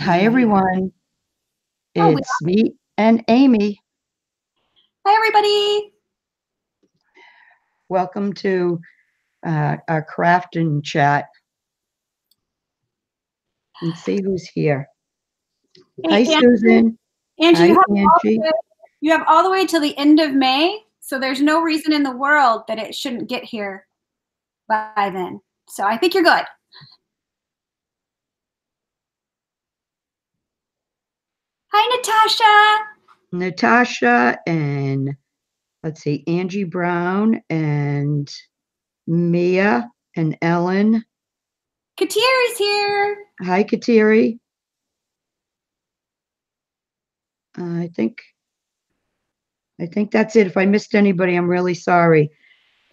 Hi, everyone. Oh, we It's me and Amy. Hi, everybody. Welcome to our craft and chat. And see who's here. Hey, Hi, Susan. Angie, Hi, Angie. you have all the way till the end of May, so there's no reason in the world that it shouldn't get here by then. So I think you're good. Hi, Natasha. Natasha and let's see, Angie Brown and Mia and Ellen. Katiri's here. Hi, Kateri. I think that's it. If I missed anybody, I'm really sorry.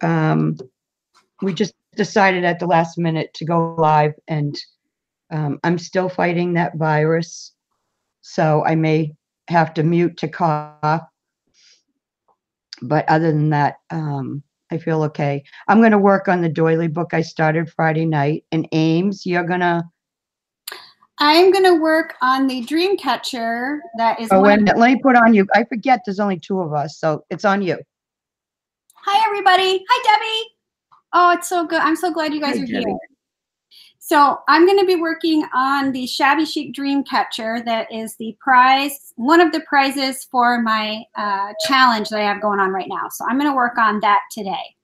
We just decided at the last minute to go live, and I'm still fighting that virus, so I may have to mute to cough. But other than that, I feel okay. I'm going to work on the Doily book I started Friday night. And Ames, you're going to. I'm going to work on the Dreamcatcher. That is. Oh, wait a minute. Let me put on you. I forget there's only two of us, so it's on you. Hi, everybody. Hi, Debbie. Oh, it's so good. I'm so glad you guys are Debbie. here. So I'm going to be working on the Shabby Chic Dreamcatcher. That is the prize, one of the prizes for my challenge that I have going on right now. So I'm going to work on that today.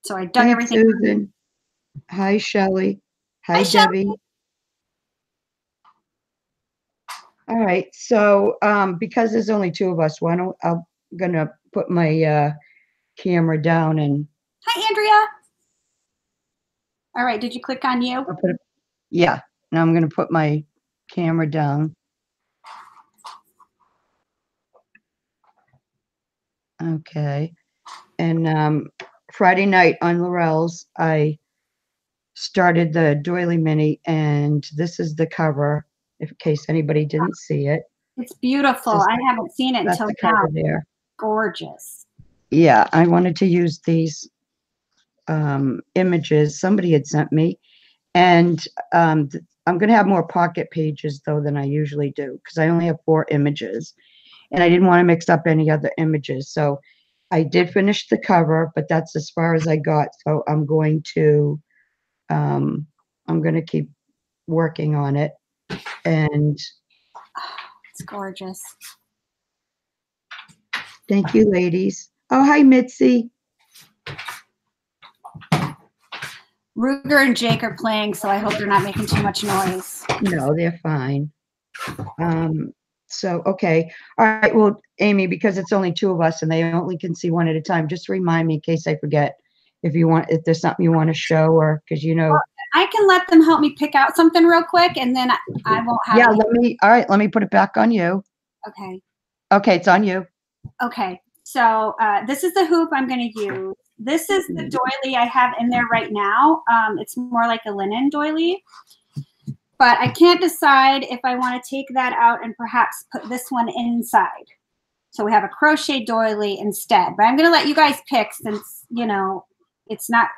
So I dug everything. Susan. Hi, Shelley. Hi, Debbie. Shelley. All right. So because there's only two of us, I'm going to put my camera down and. Hi, Andrea. All right. Did you click on you? Yeah. Now I'm going to put my camera down. Okay. And Friday night on Laurel's, I started the Doily Mini, and this is the cover, in case anybody didn't see it. It's beautiful. I haven't seen it until now. There. Gorgeous. Yeah, I wanted to use these images somebody had sent me, and I'm going to have more pocket pages, though, than I usually do, because I only have 4 images, and I didn't want to mix up any other images. So I did finish the cover, but that's as far as I got. So I'm going to keep working on it. And it's gorgeous. Thank you, ladies. Oh, hi, Mitzi. Ruger and Jake are playing, so I hope they're not making too much noise. No, they're fine. So, okay. All right. Well, Amy, because it's only 2 of us and they only can see one at a time, just remind me in case I forget if there's something you want to show, or because well, I can let them help me pick out something real quick, and then I won't have. Yeah, all right, let me put it back on you. Okay. Okay, it's on you. Okay. So this is the hoop I'm going to use. This is the doily I have in there right now. It's more like a linen doily. But I can't decide if I want to take that out and perhaps put this one inside. So we have a crochet doily instead. But I'm going to let you guys pick, since, you know, it's not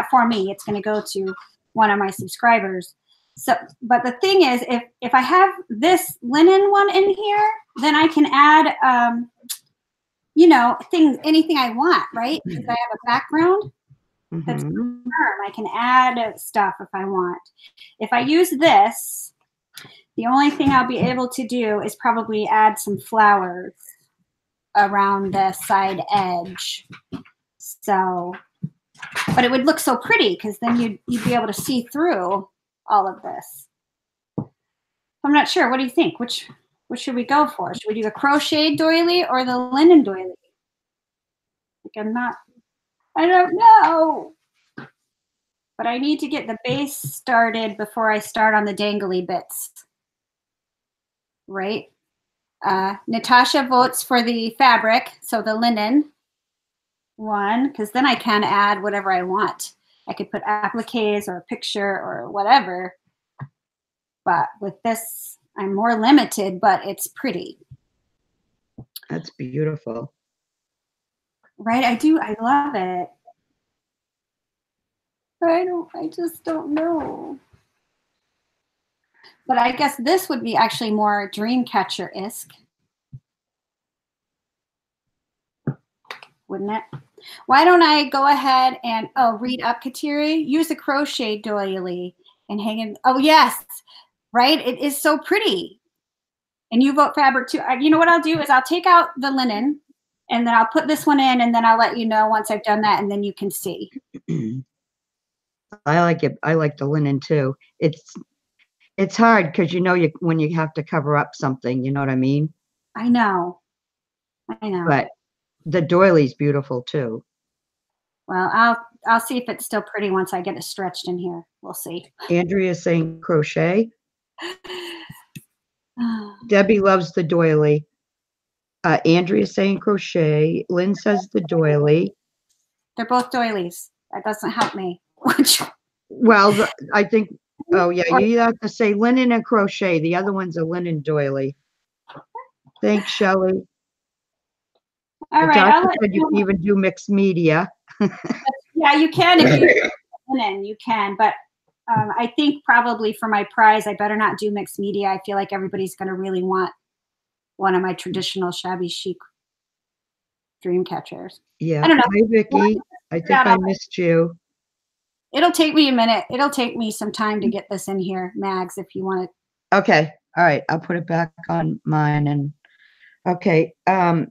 for me. It's going to go to one of my subscribers. So, but the thing is, if I have this linen one in here, then I can add, you know, anything I want, right? Because I have a background that's firm. I can add stuff if I want. If I use this, the only thing I'll be able to do is probably add some flowers around the side edge. So, but it would look so pretty because then you'd be able to see through all of this. I'm not sure. What do you think? Which should we go for? Should we do the crochet doily or the linen doily? I don't know. But I need to get the base started before I start on the dangly bits. Right? Natasha votes for the fabric, so the linen one, because then I can add whatever I want. I could put appliques or a picture or whatever. But with this, I'm more limited, but it's pretty. That's beautiful. Right? I love it. I just don't know. But I guess this would be actually more Dreamcatcher-esque, wouldn't it? Why don't I go ahead and, read up, Kateri? Use a crochet doily and hang it. Oh, yes, right? It is so pretty. And you vote fabric too. You know what I'll do is I'll take out the linen and then I'll put this one in and then I'll let you know once I've done that and then you can see. I like it. I like the linen too. It's hard because when you have to cover up something, you know what I mean? I know. But the doily's beautiful too. Well, I'll see if it's still pretty once I get it stretched in here. We'll see. Andrea's saying crochet. Debbie loves the doily. Andrea's saying crochet. Lynn says the doily. They're both doilies. That doesn't help me. Well, I think, you either have to say linen and crochet. The other one's a linen doily. Thanks, Shelley. All right. Doctor said you can even do mixed media. Yeah, you can if you linen, you can. But I think probably for my prize, I better not do mixed media. I feel like everybody's going to really want one of my traditional shabby chic dream catchers. Yeah. I don't know. Hi, Vicki. I think I missed you. It'll take me a minute. It'll take me some time to get this in here, Mags, if you want it. Okay. All right. I'll put it back on mine. And okay.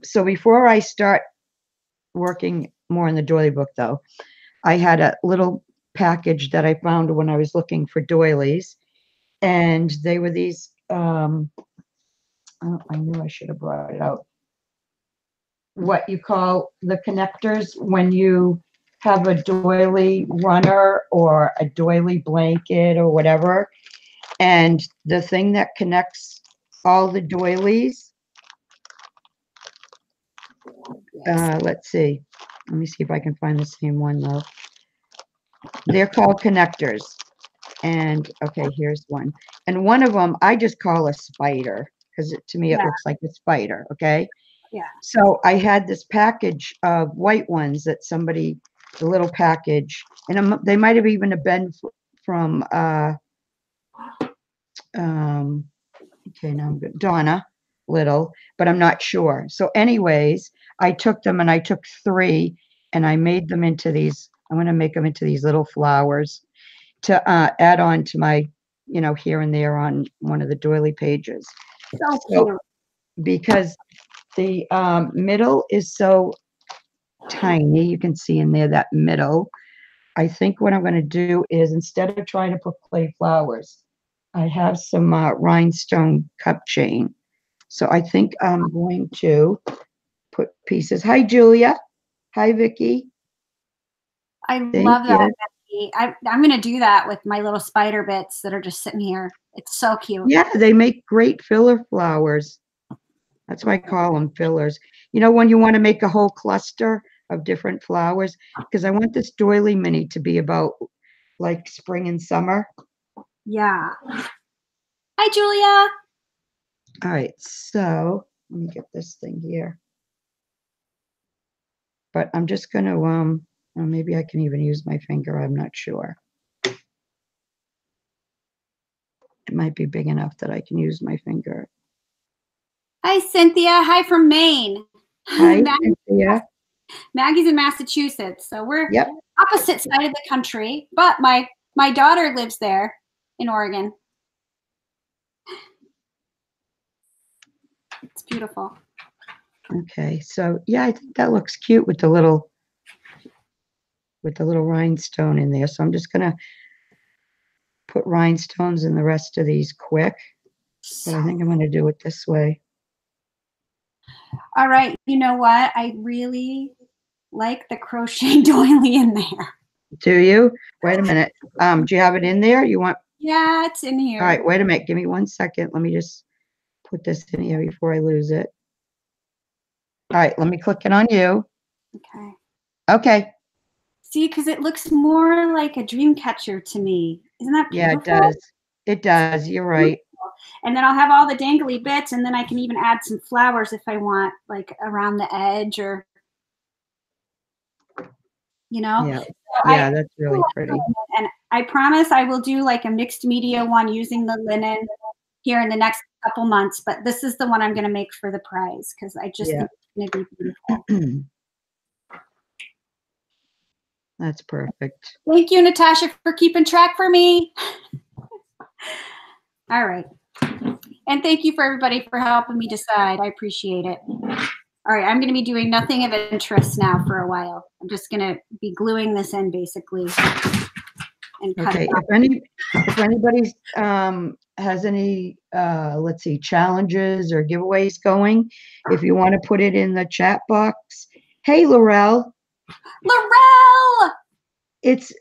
So before I start working more in the doily book, though, I had a little package that I found when I was looking for doilies, and they were these. I knew I should have brought it out. What you call the connectors when you have a doily runner or a doily blanket or whatever, and the thing that connects all the doilies. Let's see. Let me see if I can find the same one though. They're called connectors. And okay, here's one. And one of them I just call a spider because to me it looks like a spider. Okay. Yeah. So I had this package of white ones that somebody, the little package, and they might have even been from okay, now I'm good. Donna Little, but I'm not sure. So anyways, I took them and I took 3 and I made them into these. I'm going to make them into these little flowers to add on to my, here and there on one of the doily pages. So cute. Because the middle is so tiny, you can see in there that middle. I think what I'm going to do is instead of trying to put clay flowers, I have some rhinestone cup chain. So I think I'm going to put pieces. Hi, Julia. Hi, Vicki. I love that, Becky. I'm going to do that with my little spider bits that are just sitting here. It's so cute. Yeah, they make great filler flowers. That's why I call them fillers. When you want to make a whole cluster of different flowers, because I want this doily mini to be about like spring and summer. Yeah. Hi, Julia. All right, so let me get this thing here. But I'm just going to, well, maybe I can even use my finger. I'm not sure. It might be big enough that I can use my finger. Hi, Cynthia. Hi from Maine. Hi, Cynthia. Maggie's in Massachusetts, so we're opposite side of the country. But my daughter lives there in Oregon. It's beautiful. Okay, so yeah, I think that looks cute with the little rhinestone in there. So I'm just gonna put rhinestones in the rest of these quick. But I think I'm gonna do it this way. All right, you know what? I really like the crochet doily in there. Do you? Wait a minute. Do you have it in there? You want? Yeah, it's in here. All right, wait a minute. Give me 1 second. Let me just put this in here before I lose it. All right, let me click it on you. Okay. Okay. See, because it looks more like a dream catcher to me. Isn't that beautiful? Yeah, it does. It does. You're right. And then I'll have all the dangly bits, and then I can even add some flowers if I want, like around the edge or, Yeah, So yeah, that's really pretty. And I promise I will do like a mixed media one using the linen here in the next couple months, but this is the one I'm going to make for the prize because I just Yeah. think it's going to be beautiful. That's perfect. Thank you, Natasha, for keeping track for me. All right. And thank you for everybody for helping me decide. I appreciate it. All right, I'm going to be doing nothing of interest now for a while. I'm just going to be gluing this in basically. And cut Okay, it out. if anybody has any, let's see, challenges or giveaways going, if you want to put it in the chat box. Hey, Laurel. Laurel! It's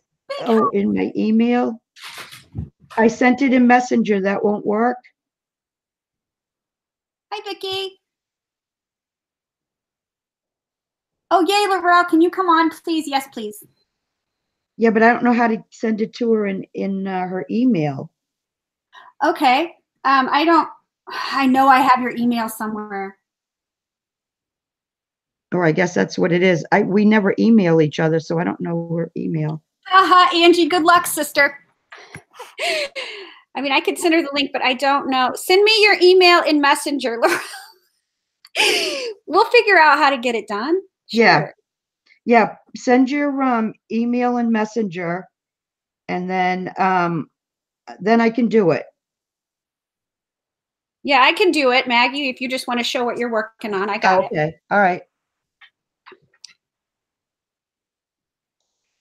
in my email. I sent it in Messenger. That won't work. Hi, Vicki. Oh, yay, Laurel. Can you come on, please? Yes, please. Yeah, but I don't know how to send it to her in her email. Okay. I know I have your email somewhere. Or I guess that's what it is. We never email each other, so I don't know her email. Angie, good luck, sister. I mean, I could send her the link, but I don't know. Send me your email in Messenger, Laurel. We'll figure out how to get it done. Sure. Yeah. Yeah. Send your email and Messenger, and then I can do it. Yeah, I can do it, Maggie, if you just want to show what you're working on. I got it. Okay. All right.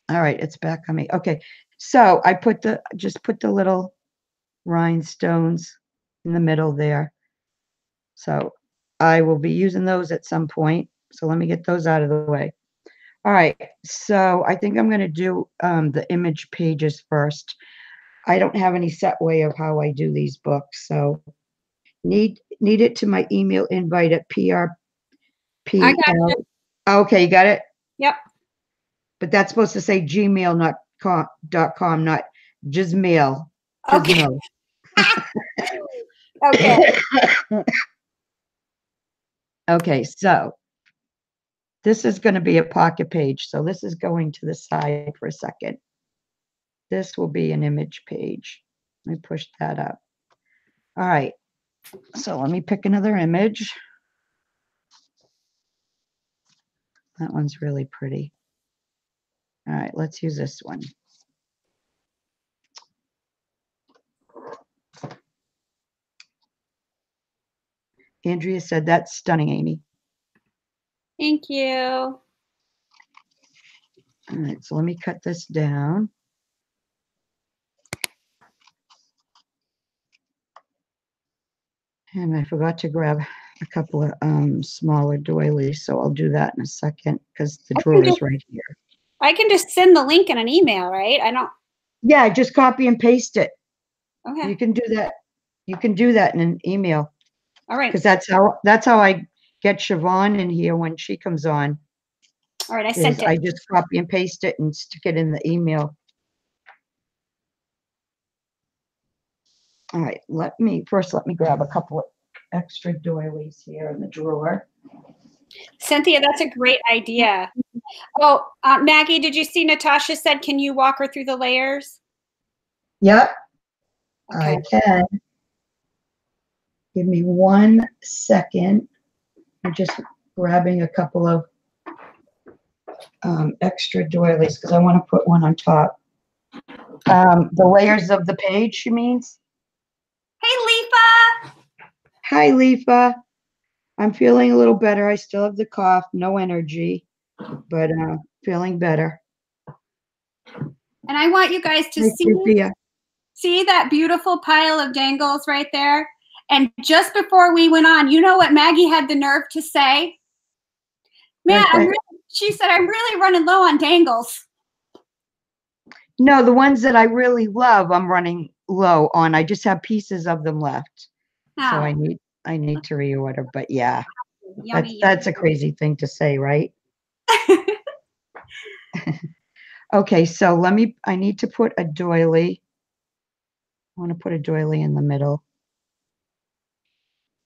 All right, it's back on me. Okay. So I just put the little rhinestones in the middle there. So I will be using those at some point. So let me get those out of the way. All right. So I think I'm going to do the image pages first. I don't have any set way of how I do these books. So need it to my email invite at PRPL. I got you. Okay, you got it? Yep. But that's supposed to say gmail, not .com, not Gmail. Okay. Okay. Okay, so this is going to be a pocket page. So this is going to the side for a second. This will be an image page. Let me push that up. All right. So let me pick another image. That one's really pretty. All right, let's use this one. Andrea said, that's stunning, Amy. Thank you. All right, so let me cut this down. And I forgot to grab a couple of smaller doilies, so I'll do that in a second because the drawer is right here. I can just send the link in an email, right? I don't. Yeah, just copy and paste it. Okay. You can do that. You can do that in an email. All right. Because that's how I get Siobhan in here when she comes on. All right, I sent it. I just copy and paste it and stick it in the email. All right, let me grab a couple of extra doilies here in the drawer. Cynthia, that's a great idea. Oh, Maggie, did you see Natasha said, can you walk her through the layers? Yep, okay. I can. Give me 1 second. I'm just grabbing a couple of extra doilies because I want to put one on top. The layers of the page, she means? Hey, Lefa. Hi, Lefa. I'm feeling a little better. I still have the cough, no energy, but feeling better. And I want you guys to see that beautiful pile of dangles right there. And just before we went on, you know what Maggie had the nerve to say? Man, she said, I'm really running low on dangles. No, the ones that I really love, I'm running low on. I just have pieces of them left. Oh. So I need to reorder, but yeah, that's a crazy thing to say, right? Okay, so I need to put a doily. I want to put a doily in the middle.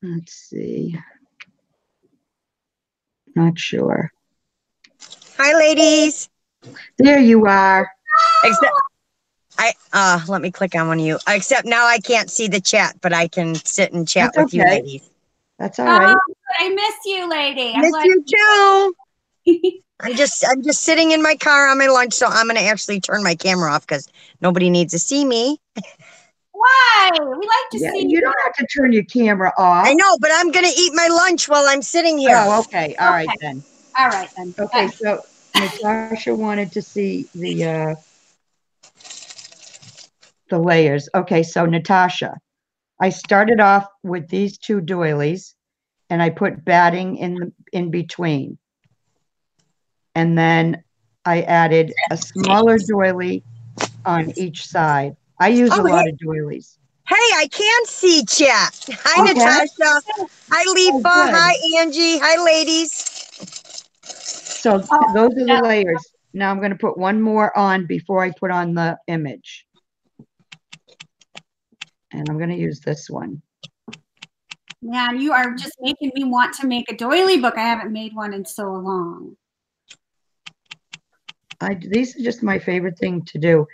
Let's see. Not sure. Hi, ladies. There you are. Let me click on one of you. Except now I can't see the chat, but I can sit and chat That's with you okay. ladies. That's all right. I miss you, lady. Miss you too. I'm just sitting in my car on my lunch, so I'm gonna actually turn my camera off because nobody needs to see me. Why? We like to Yeah, see you don't have to turn your camera off. I know, but I'm gonna eat my lunch while I'm sitting here. Oh, okay. All right then. All right then. Okay, so Natasha wanted to see the layers. Okay, so Natasha, I started off with these two doilies and I put batting in between. And then I added a smaller doily on each side. I use a lot of doilies. Hey, I can see chat. Hi, Okay. Natasha. Hi, Lipa. Oh, good. Hi, Angie. Hi, ladies. So those are the layers. Now I'm going to put one more on before I put on the image. And I'm going to use this one. Man, you are just making me want to make a doily book. I haven't made one in so long. These are just my favorite thing to do.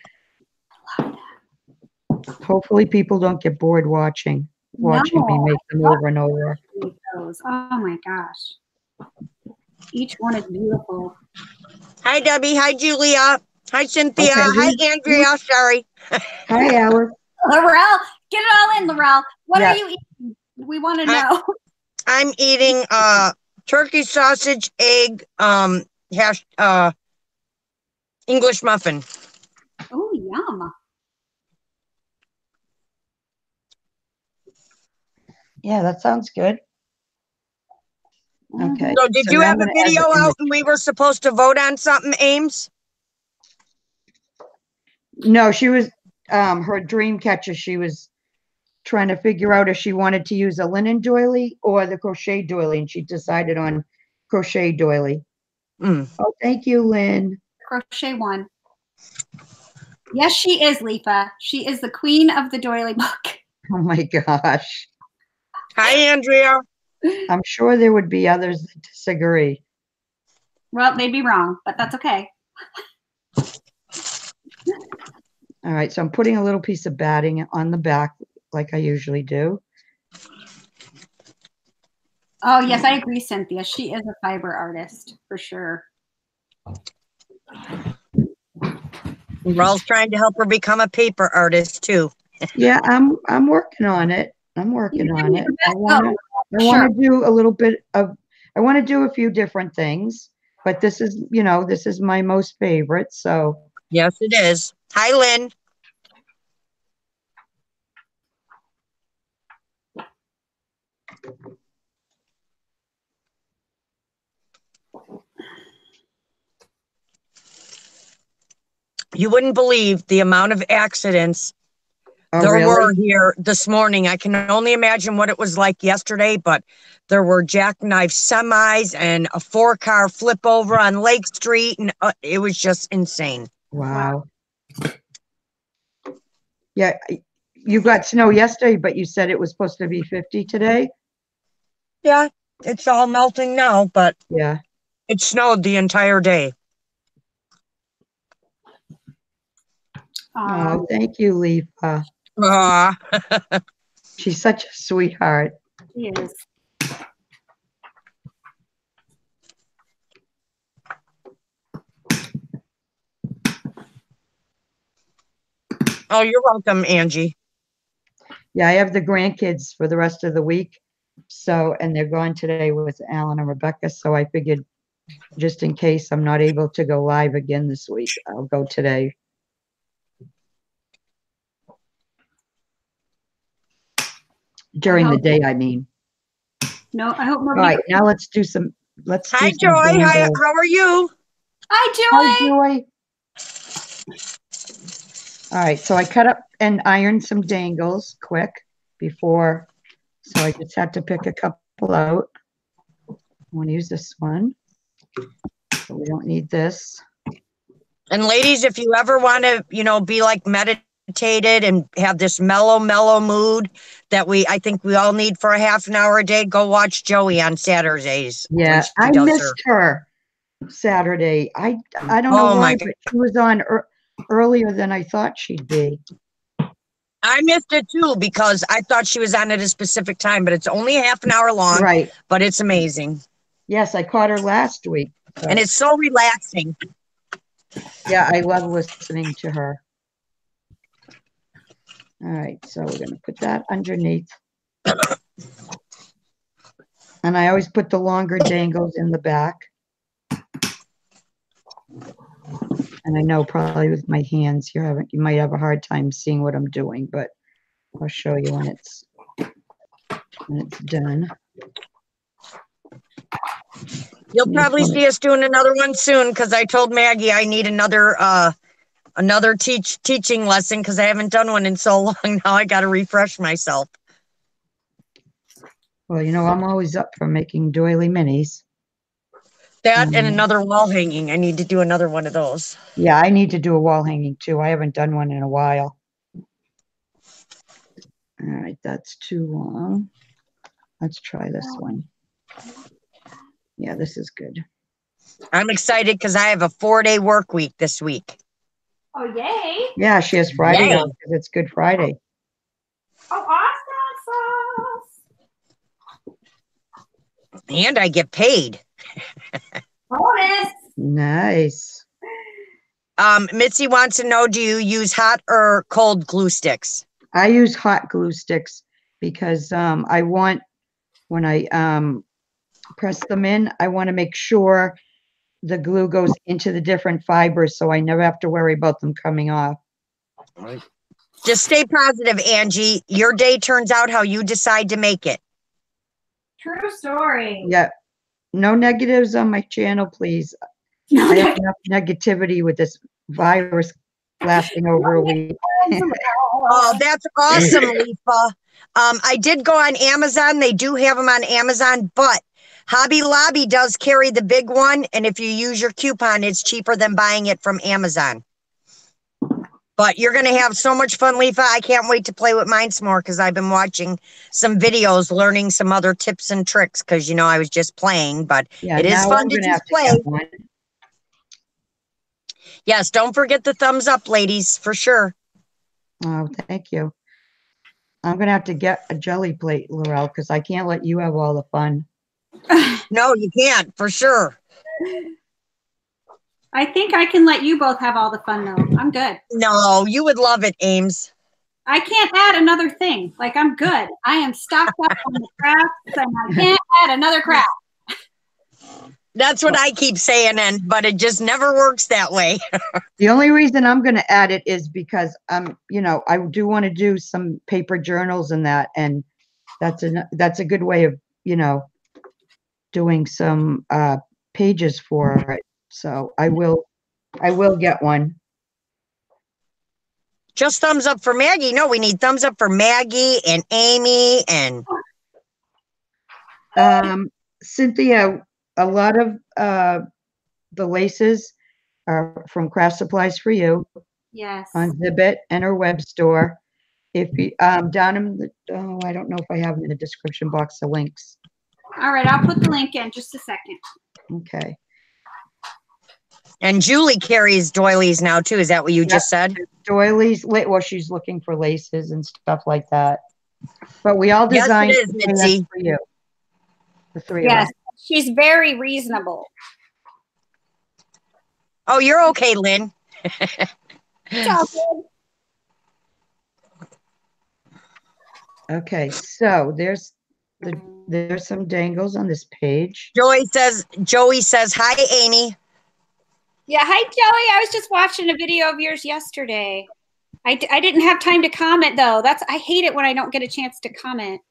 Hopefully people don't get bored watching me make them over and over. Oh my gosh. Each one is beautiful. Hi, Debbie. Hi, Julia. Hi, Cynthia. Okay, hi, Andrea. Sorry. Hi, Alice. Laurel, get it all in, Laurel. What are you eating? We want to know. I'm eating turkey sausage, egg, hash, English muffin. Oh, yum. Yeah, that sounds good. Okay. So did you have a video out and we were supposed to vote on something, Ames? No, she was, her Dreamcatcher, she was trying to figure out if she wanted to use a linen doily or the crochet doily, and she decided on crochet doily. Oh, thank you, Lynn. Crochet one. Yes, she is, Lipa. She is the queen of the doily book. Oh my gosh. Hi, Andrea. I'm sure there would be others that disagree. Well, they'd be wrong, but that's okay. All right, so I'm putting a little piece of batting on the back like I usually do. Oh, yes, I agree, Cynthia. She is a fiber artist for sure. We're all trying to help her become a paper artist too. Yeah, I'm working on it. I'm working on it. I want to do a little bit of, I want to do a few different things, but this is, you know, this is my most favorite. So yes, it is. Hi, Lynn. You wouldn't believe the amount of accidents there were here this morning. I can only imagine what it was like yesterday, but there were jackknife semis and a 4-car flip over on Lake Street, and it was just insane. Wow. Yeah, you got snow yesterday, but you said it was supposed to be 50 today? Yeah, it's all melting now, but yeah, it snowed the entire day. Oh, thank you, Lipa. She's such a sweetheart. She is. Oh, you're welcome, Angie. Yeah, I have the grandkids for the rest of the week. So, and they're gone today with Alan and Rebecca. So I figured just in case I'm not able to go live again this week, I'll go today. During the day, I mean. No, I hope nobody. All right, now let's do some. Hi, Joy. Hi, how are you? Hi, Joy. Hi, Joy. All right, so I cut up and ironed some dangles quick before, so I just had to pick a couple out. I want to use this one, so we don't need this. And ladies, if you ever want to, you know, be like meditated and have this mellow mood that I think we all need for a half an hour a day, go watch Joey on Saturdays. Yeah, I missed her Saturday. I don't know why, but she was on earlier than I thought she'd be. I missed it too because I thought she was on at a specific time, but it's only a half an hour long. Right. But it's amazing. Yes, I caught her last week. And it's so relaxing. Yeah, I love listening to her. All right, so we're going to put that underneath. And I always put the longer dangles in the back. And I know probably with my hands you might have a hard time seeing what I'm doing, but I'll show you when it's done. You'll probably see us doing another one soon because I told Maggie I need another teaching lesson because I haven't done one in so long. Now I got to refresh myself. Well, you know, I'm always up for making doily minis. That and another wall hanging. I need to do another one of those. Yeah, I need to do a wall hanging too. I haven't done one in a while. All right, that's too long. Let's try this one. Yeah, this is good. I'm excited because I have a 4-day work week this week. Oh, yay. Yeah, she has Friday Yay. off because it's Good Friday. Oh, awesome. And I get paid. Bonus. Nice. Mitzi wants to know, do you use hot or cold glue sticks? I use hot glue sticks because I want, when I press them in, I want to make sure the glue goes into the different fibers so I never have to worry about them coming off. Just stay positive, Angie. Your day turns out how you decide to make it. True story. Yeah. No negatives on my channel, please. I have enough negativity with this virus lasting over a week. Oh, that's awesome, Leafa. I did go on Amazon. They do have them on Amazon, but Hobby Lobby does carry the big one. And if you use your coupon, it's cheaper than buying it from Amazon. But you're going to have so much fun, Leafa. I can't wait to play with mine some more because I've been watching some videos, learning some other tips and tricks because, you know, I was just playing, but Yeah, it is now fun I'm to gonna just have to play. get one. Yes, don't forget the thumbs up, ladies, for sure. Oh, thank you. I'm going to have to get a jelly plate, Laurel, because I can't let you have all the fun. No, you can't, for sure. I think I can let you both have all the fun, though. I'm good. No, you would love it, Ames. I can't add another thing. Like, I'm good. I am stocked up on the crafts, and I can't add another craft. That's what I keep saying, but it just never works that way. The only reason I'm going to add it is because you know, I do want to do some paper journals and that, and that's a good way of, you know, doing some pages for it. So I will get one. Just thumbs up for Maggie. No, we need thumbs up for Maggie and Amy and Cynthia. A lot of the laces are from Craft Supplies for You. Yes. On Zibbit and her web store. If you down in the I don't know if I have in the description box the links. All right, I'll put the link in just a second. Okay. And Julie carries doilies now too. Is that what you just said? Doilies. Well, she's looking for laces and stuff like that. But we all designed yes, it is, Mitzi. for you. The three of Yes, us. she's very reasonable. Oh, you're okay, Lynn. It's all good. Okay, so there's some dangles on this page. Joey says, hi, Amy. Yeah, hi, Joey. I was just watching a video of yours yesterday. I didn't have time to comment, though. I hate it when I don't get a chance to comment.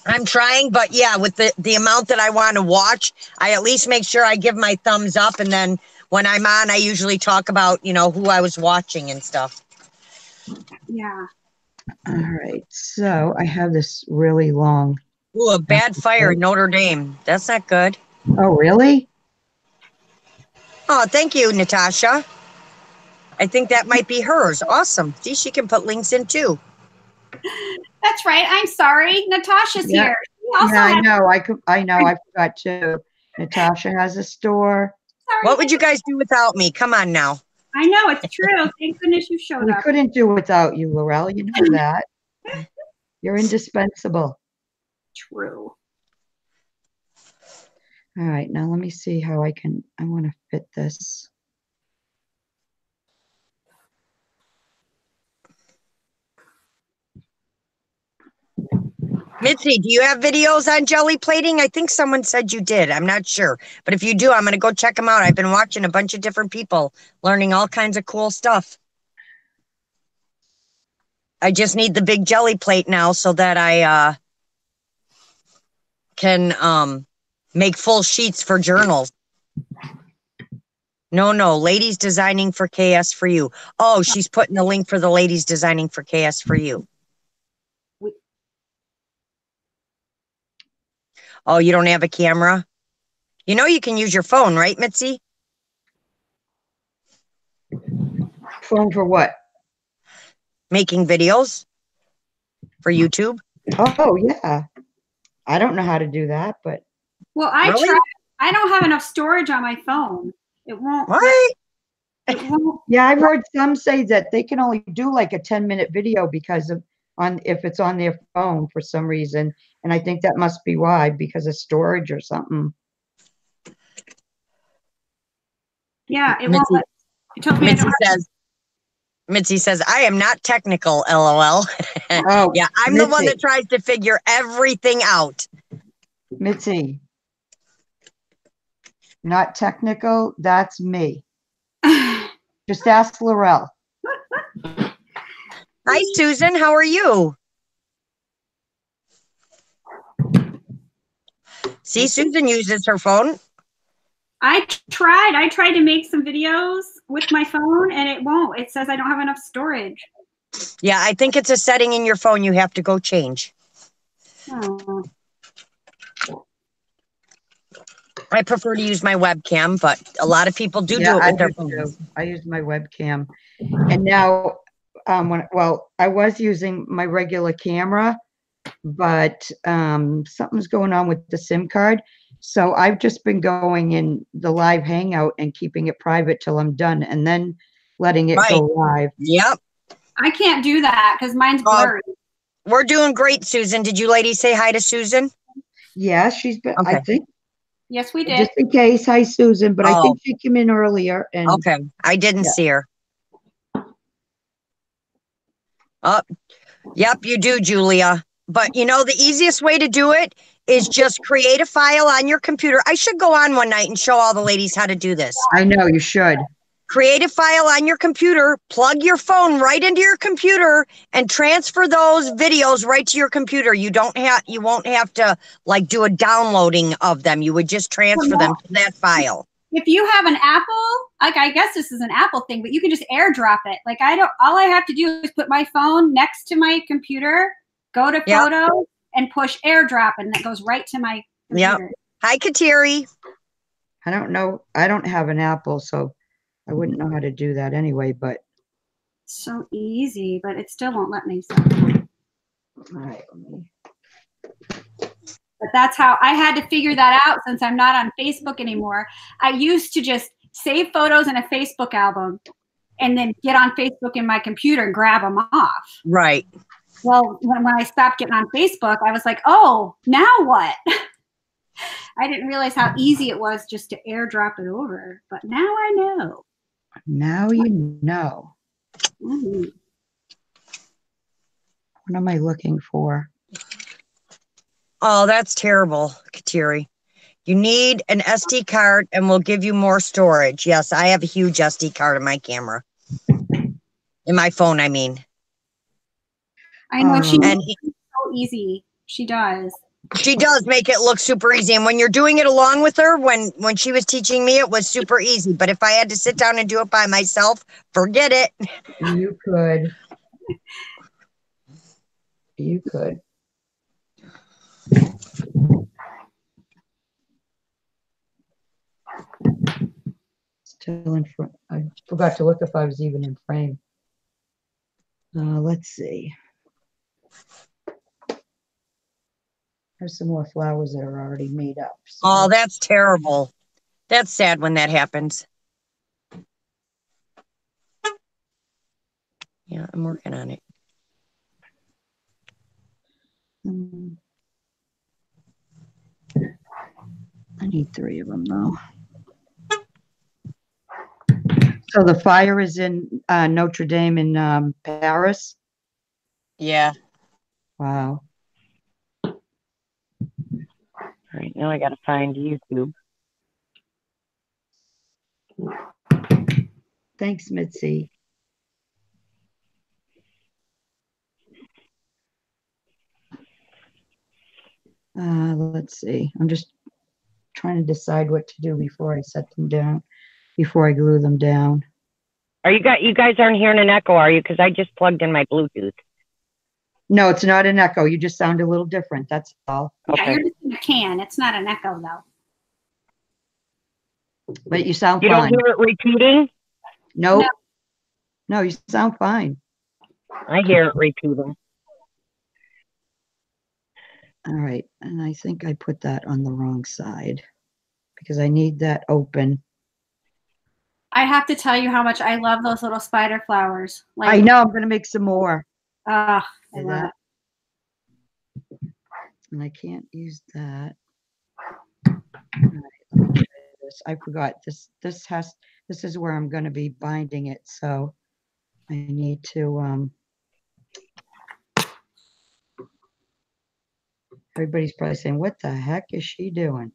I'm trying, but yeah, with the amount that I want to watch, I at least make sure I give my thumbs up. And then when I'm on, I usually talk about, you know, who I was watching and stuff. Yeah. All right, so I have this really long. Ooh, a bad fire in Notre Dame. That's not good. Oh, really? Oh, thank you, Natasha. I think that might be hers. Awesome. See, she can put links in too. That's right. I'm sorry. Natasha's Yeah. here. She also Yeah, I has- know. I know. I forgot too. Natasha has a store. sorry. What would you guys do without me? Come on now. I know, it's true. Thank goodness you showed We up. couldn't do without you, Laurel. You know that. You're indispensable. True. All right, now let me see how I want to fit this. Mitzi, do you have videos on jelly plating? I think someone said you did. I'm not sure. But if you do, I'm going to go check them out. I've been watching a bunch of different people learning all kinds of cool stuff. I just need the big jelly plate now so that I can make full sheets for journals. No, ladies designing for KS for you. Oh, she's putting the link for the ladies designing for KS for you. Oh, you don't have a camera? You know you can use your phone, right, Mitzi? Phone for what? Making videos for YouTube. Oh, yeah. I don't know how to do that, but. Well, I Really? tried. I don't have enough storage on my phone. It won't. What? It won't. Yeah, I've heard some say that they can only do like a 10-minute video because of if it's on their phone for some reason. And I think that must be why, because of storage or something. Yeah, it Mitzi, won't. It told me Mitzi says, I am not technical, LOL. Oh, yeah, I'm Mitzi. the one that tries to figure everything out. Mitzi. Not technical, that's me. Just ask Laurel. Hi, Susan. How are you? See, Susan uses her phone. I tried to make some videos with my phone and it won't. It says I don't have enough storage. Yeah, I think it's a setting in your phone you have to go change. Oh. I prefer to use my webcam, but a lot of people do it with their phones. I use my webcam. And now, I was using my regular camera, but something's going on with the SIM card. So I've just been going in the live hangout and keeping it private till I'm done and then letting it go live. Yep. I can't do that because mine's blurry. We're doing great, Susan. Did you ladies say hi to Susan? Yeah, she's been, I think. Yes, we did. Just in case. Hi, Susan. But I think she came in earlier. And okay. I didn't see her. Oh, yep, you do, Julia. But you know, the easiest way to do it is just create a file on your computer. I should go on one night and show all the ladies how to do this. I know, you should. Create a file on your computer, plug your phone right into your computer, and transfer those videos right to your computer. You won't have to like do a downloading of them. You would just transfer them to that file. If you have an Apple, like I guess this is an Apple thing, but you can just AirDrop it. Like all I have to do is put my phone next to my computer, go to photos, and push AirDrop, and it goes right to my computer. Yep. Hi, Kateri. I don't know. I don't have an Apple, so I wouldn't know how to do that anyway, but. So easy, but it still won't let me. So. All right. But that's how I had to figure that out since I'm not on Facebook anymore. I used to just save photos in a Facebook album and then get on Facebook in my computer and grab them off. Right. Well, when I stopped getting on Facebook, I was like, oh, now what? I didn't realize how easy it was just to AirDrop it over, but now I know. Now you know. Mm-hmm. What am I looking for? Oh, that's terrible, Kateri. You need an SD card and we'll give you more storage. Yes, I have a huge SD card in my camera. In my phone, I mean. I know she makes it so easy. She does. She does make it look super easy. And when you're doing it along with her, when she was teaching me, it was super easy. But if I had to sit down and do it by myself, forget it. You could. You could. Still in front. I forgot to look if I was even in frame. Let's see. There's some more flowers that are already made up. So. Oh, that's terrible. That's sad when that happens. Yeah, I'm working on it. I need 3 of them though. So the fire is in Notre Dame in Paris. Yeah. Wow. All right, now I got to find YouTube. Thanks, Mitzi. Let's see. I'm just trying to decide what to do before I set them down, before I glue them down. You guys aren't hearing an echo, are you? Because I just plugged in my Bluetooth. No, it's not an echo. You just sound a little different. That's all. Yeah, Okay. you're just in a can. It's not an echo though. But you sound You fine. don't hear it repeating? Nope. No, you sound fine. I hear it repeating. All right. And I think I put that on the wrong side because I need that open. I have to tell you how much I love those little spider flowers. I know. I'm going to make some more. I See love that? it. And I can't use that. All right, let me try this. I forgot this. This is where I'm going to be binding it. So I need to. Everybody's probably saying, "What the heck is she doing?"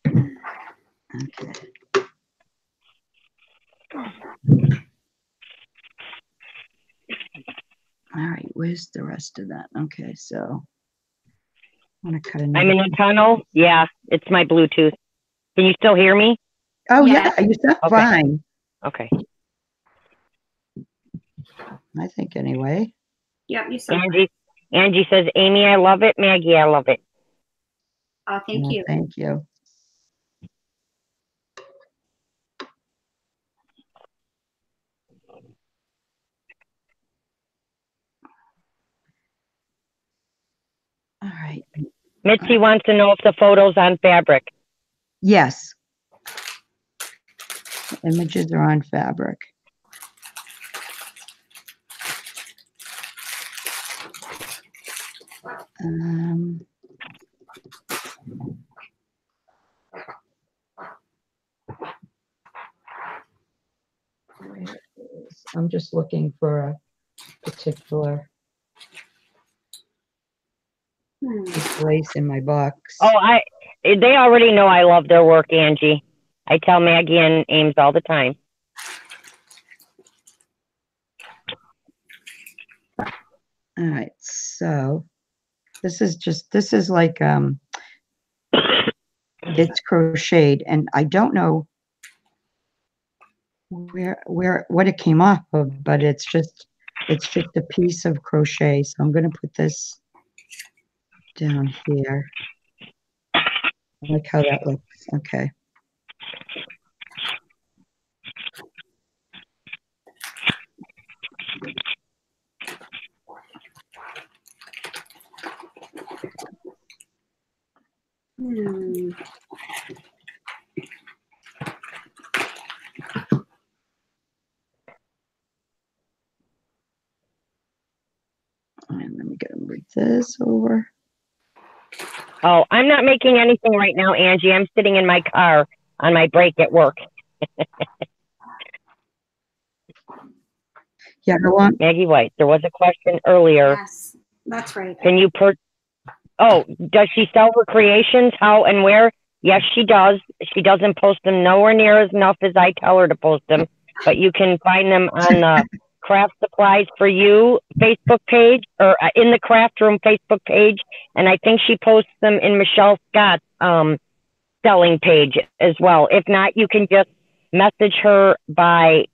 Okay. All right, where's the rest of that? Okay, so I'm gonna cut another. I'm in a tunnel. Yeah, it's my Bluetooth. Can you still hear me? Oh Yeah. yeah, you sound Okay. fine. Okay. I think anyway. Yep, you said. Angie says, Amy, I love it. Maggie, I love it. Oh, thank Yeah, you. Thank you. All right. Mitzi wants to know if the photo's on fabric. Yes. The images are on fabric. Um, where is- I'm just looking for a particular place in my box. Oh, they already know I love their work, Angie. I tell Maggie and Ames all the time. All right, so this is like it's crocheted, and I don't know what it came off of, but it's just a piece of crochet. So I'm going to put this down here. I like how that looks. Okay. And let me move this over. Oh, I'm not making anything right now, Angie. I'm sitting in my car on my break at work. Yeah, I want. Maggie White, there was a question earlier. Yes, that's right. Can you Oh, does she sell her creations? How and where? Yes, she does. She doesn't post them nowhere near as enough as I tell her to post them, but you can find them on the Craft Supplies for You Facebook page or in the Craft Room Facebook page. And I think she posts them in Michelle Scott's selling page as well. If not, you can just message her by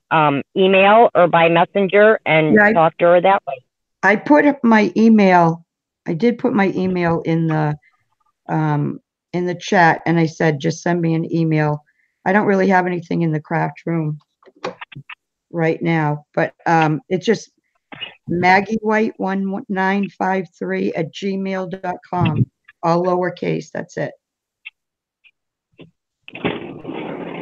email or by messenger and talk to her that way. I put my email. I did put my email in the chat, and I said, just send me an email. I don't really have anything in the craft room right now, but it's just MaggieWhite1953 @gmail.com, all lowercase. That's it.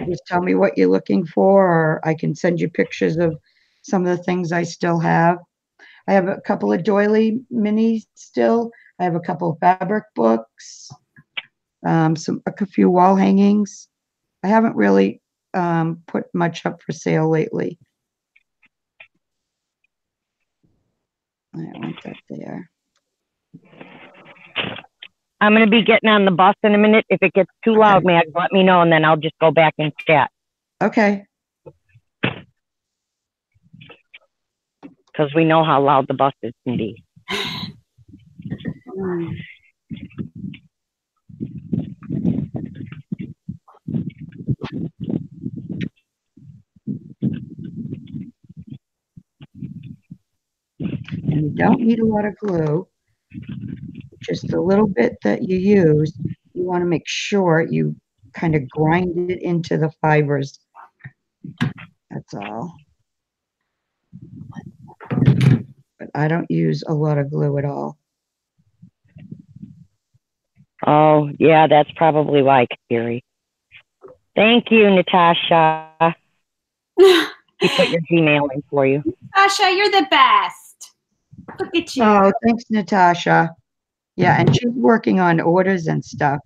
Just tell me what you're looking for, or I can send you pictures of some of the things I still have. I have a couple of Doily minis still. I have a couple of fabric books, a few wall hangings. I haven't really put much up for sale lately. I want that there. I'm going to be getting on the bus in a minute. If it gets too loud, Mag, let me know, and then I'll just go back and chat. Okay. Because we know how loud the buses can be. And you don't need a lot of glue. Just a little bit that you use. You want to make sure you kind of grind it into the fibers. That's all. But I don't use a lot of glue at all. Oh, yeah, that's probably why, Carrie. Thank you, Natasha. She put your Gmail in for you. Natasha, you're the best. Look at you. Oh, thanks, Natasha. Yeah, and she's working on orders and stuff.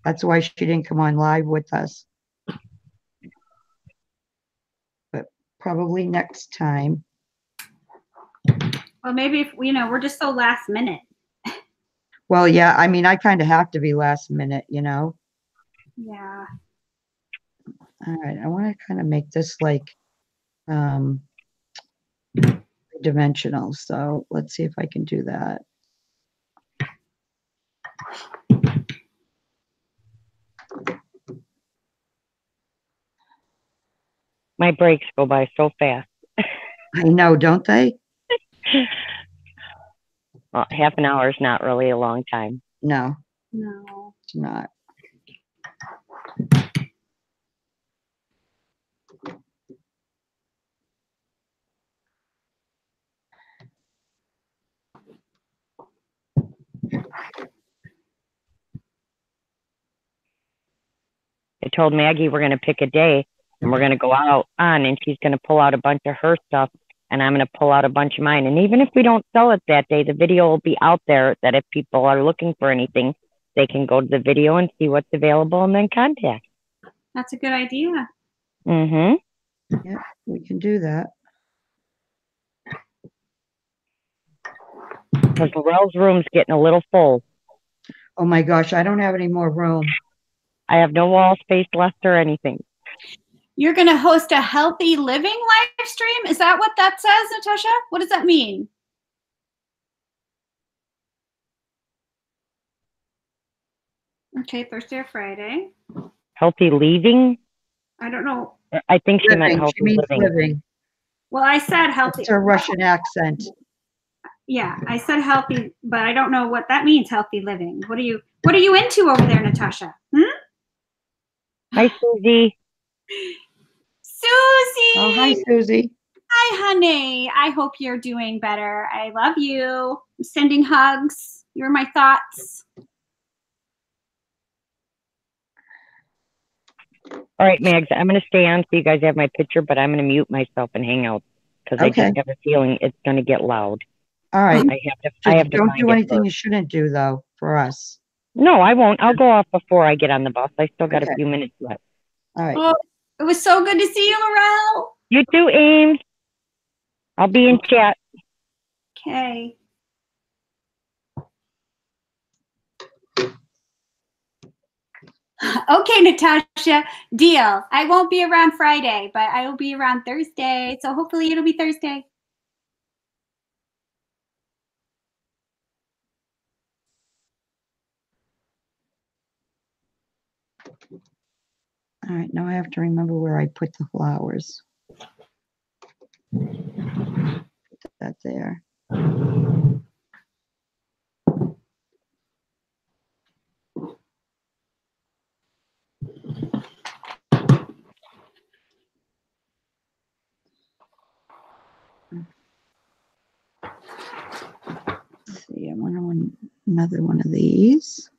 That's why she didn't come on live with us. But probably next time. Well, maybe if, we're just so last minute. Well, yeah, I mean, I kind of have to be last minute, Yeah. All right, I want to kind of make this like dimensional. So let's see if I can do that. My breaks go by so fast. I know, don't they? Well, half an hour is not really a long time. No, No. it's not. I told Maggie we're going to pick a day and we're going to go out on, and she's going to pull out a bunch of her stuff and I'm going to pull out a bunch of mine. And even if we don't sell it that day, the video will be out there that if people are looking for anything, they can go to the video and see what's available and then contact. That's a good idea. Mm-hmm. Yeah, we can do that. Because Laurel's room's getting a little full. Oh my gosh, I don't have any more room. I have no wall space left or anything. You're going to host a healthy living live stream? Is that what that says, Natasha? What does that mean? Okay, Thursday or Friday. Healthy leaving? I don't know. I think she Living. meant healthy She means living. living. Well, I said healthy. It's her Russian accent. Yeah, I said healthy, but I don't know what that means, healthy living. What are you into over there, Natasha? Hi, Susie. Susie! Oh, hi, Susie. Hi, honey. I hope you're doing better. I love you. I'm sending hugs. You're my thoughts. All right, Mags, I'm going to stay on so you guys have my picture, but I'm going to mute myself and hang out because I just have a feeling it's going to get loud. All right. I have to don't find do it anything first. you shouldn't do, though, for us. No, I won't. I'll go off before I get on the bus. I still got a few minutes left. All right. Oh, it was so good to see you, Laurel. You too, Ames. I'll be in chat. Okay. Okay, Natasha, deal. I won't be around Friday, but I will be around Thursday. So hopefully it'll be Thursday. All right, now I have to remember where I put the flowers. Put that there. Let's see, I want another one of these.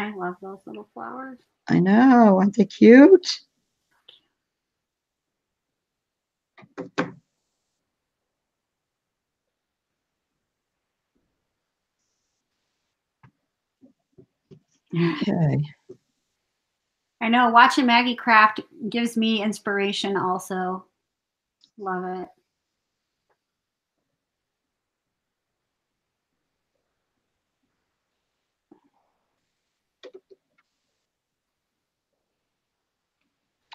I love those little flowers. I know, aren't they cute? Okay. I know watching Maggie craft gives me inspiration also. Love it.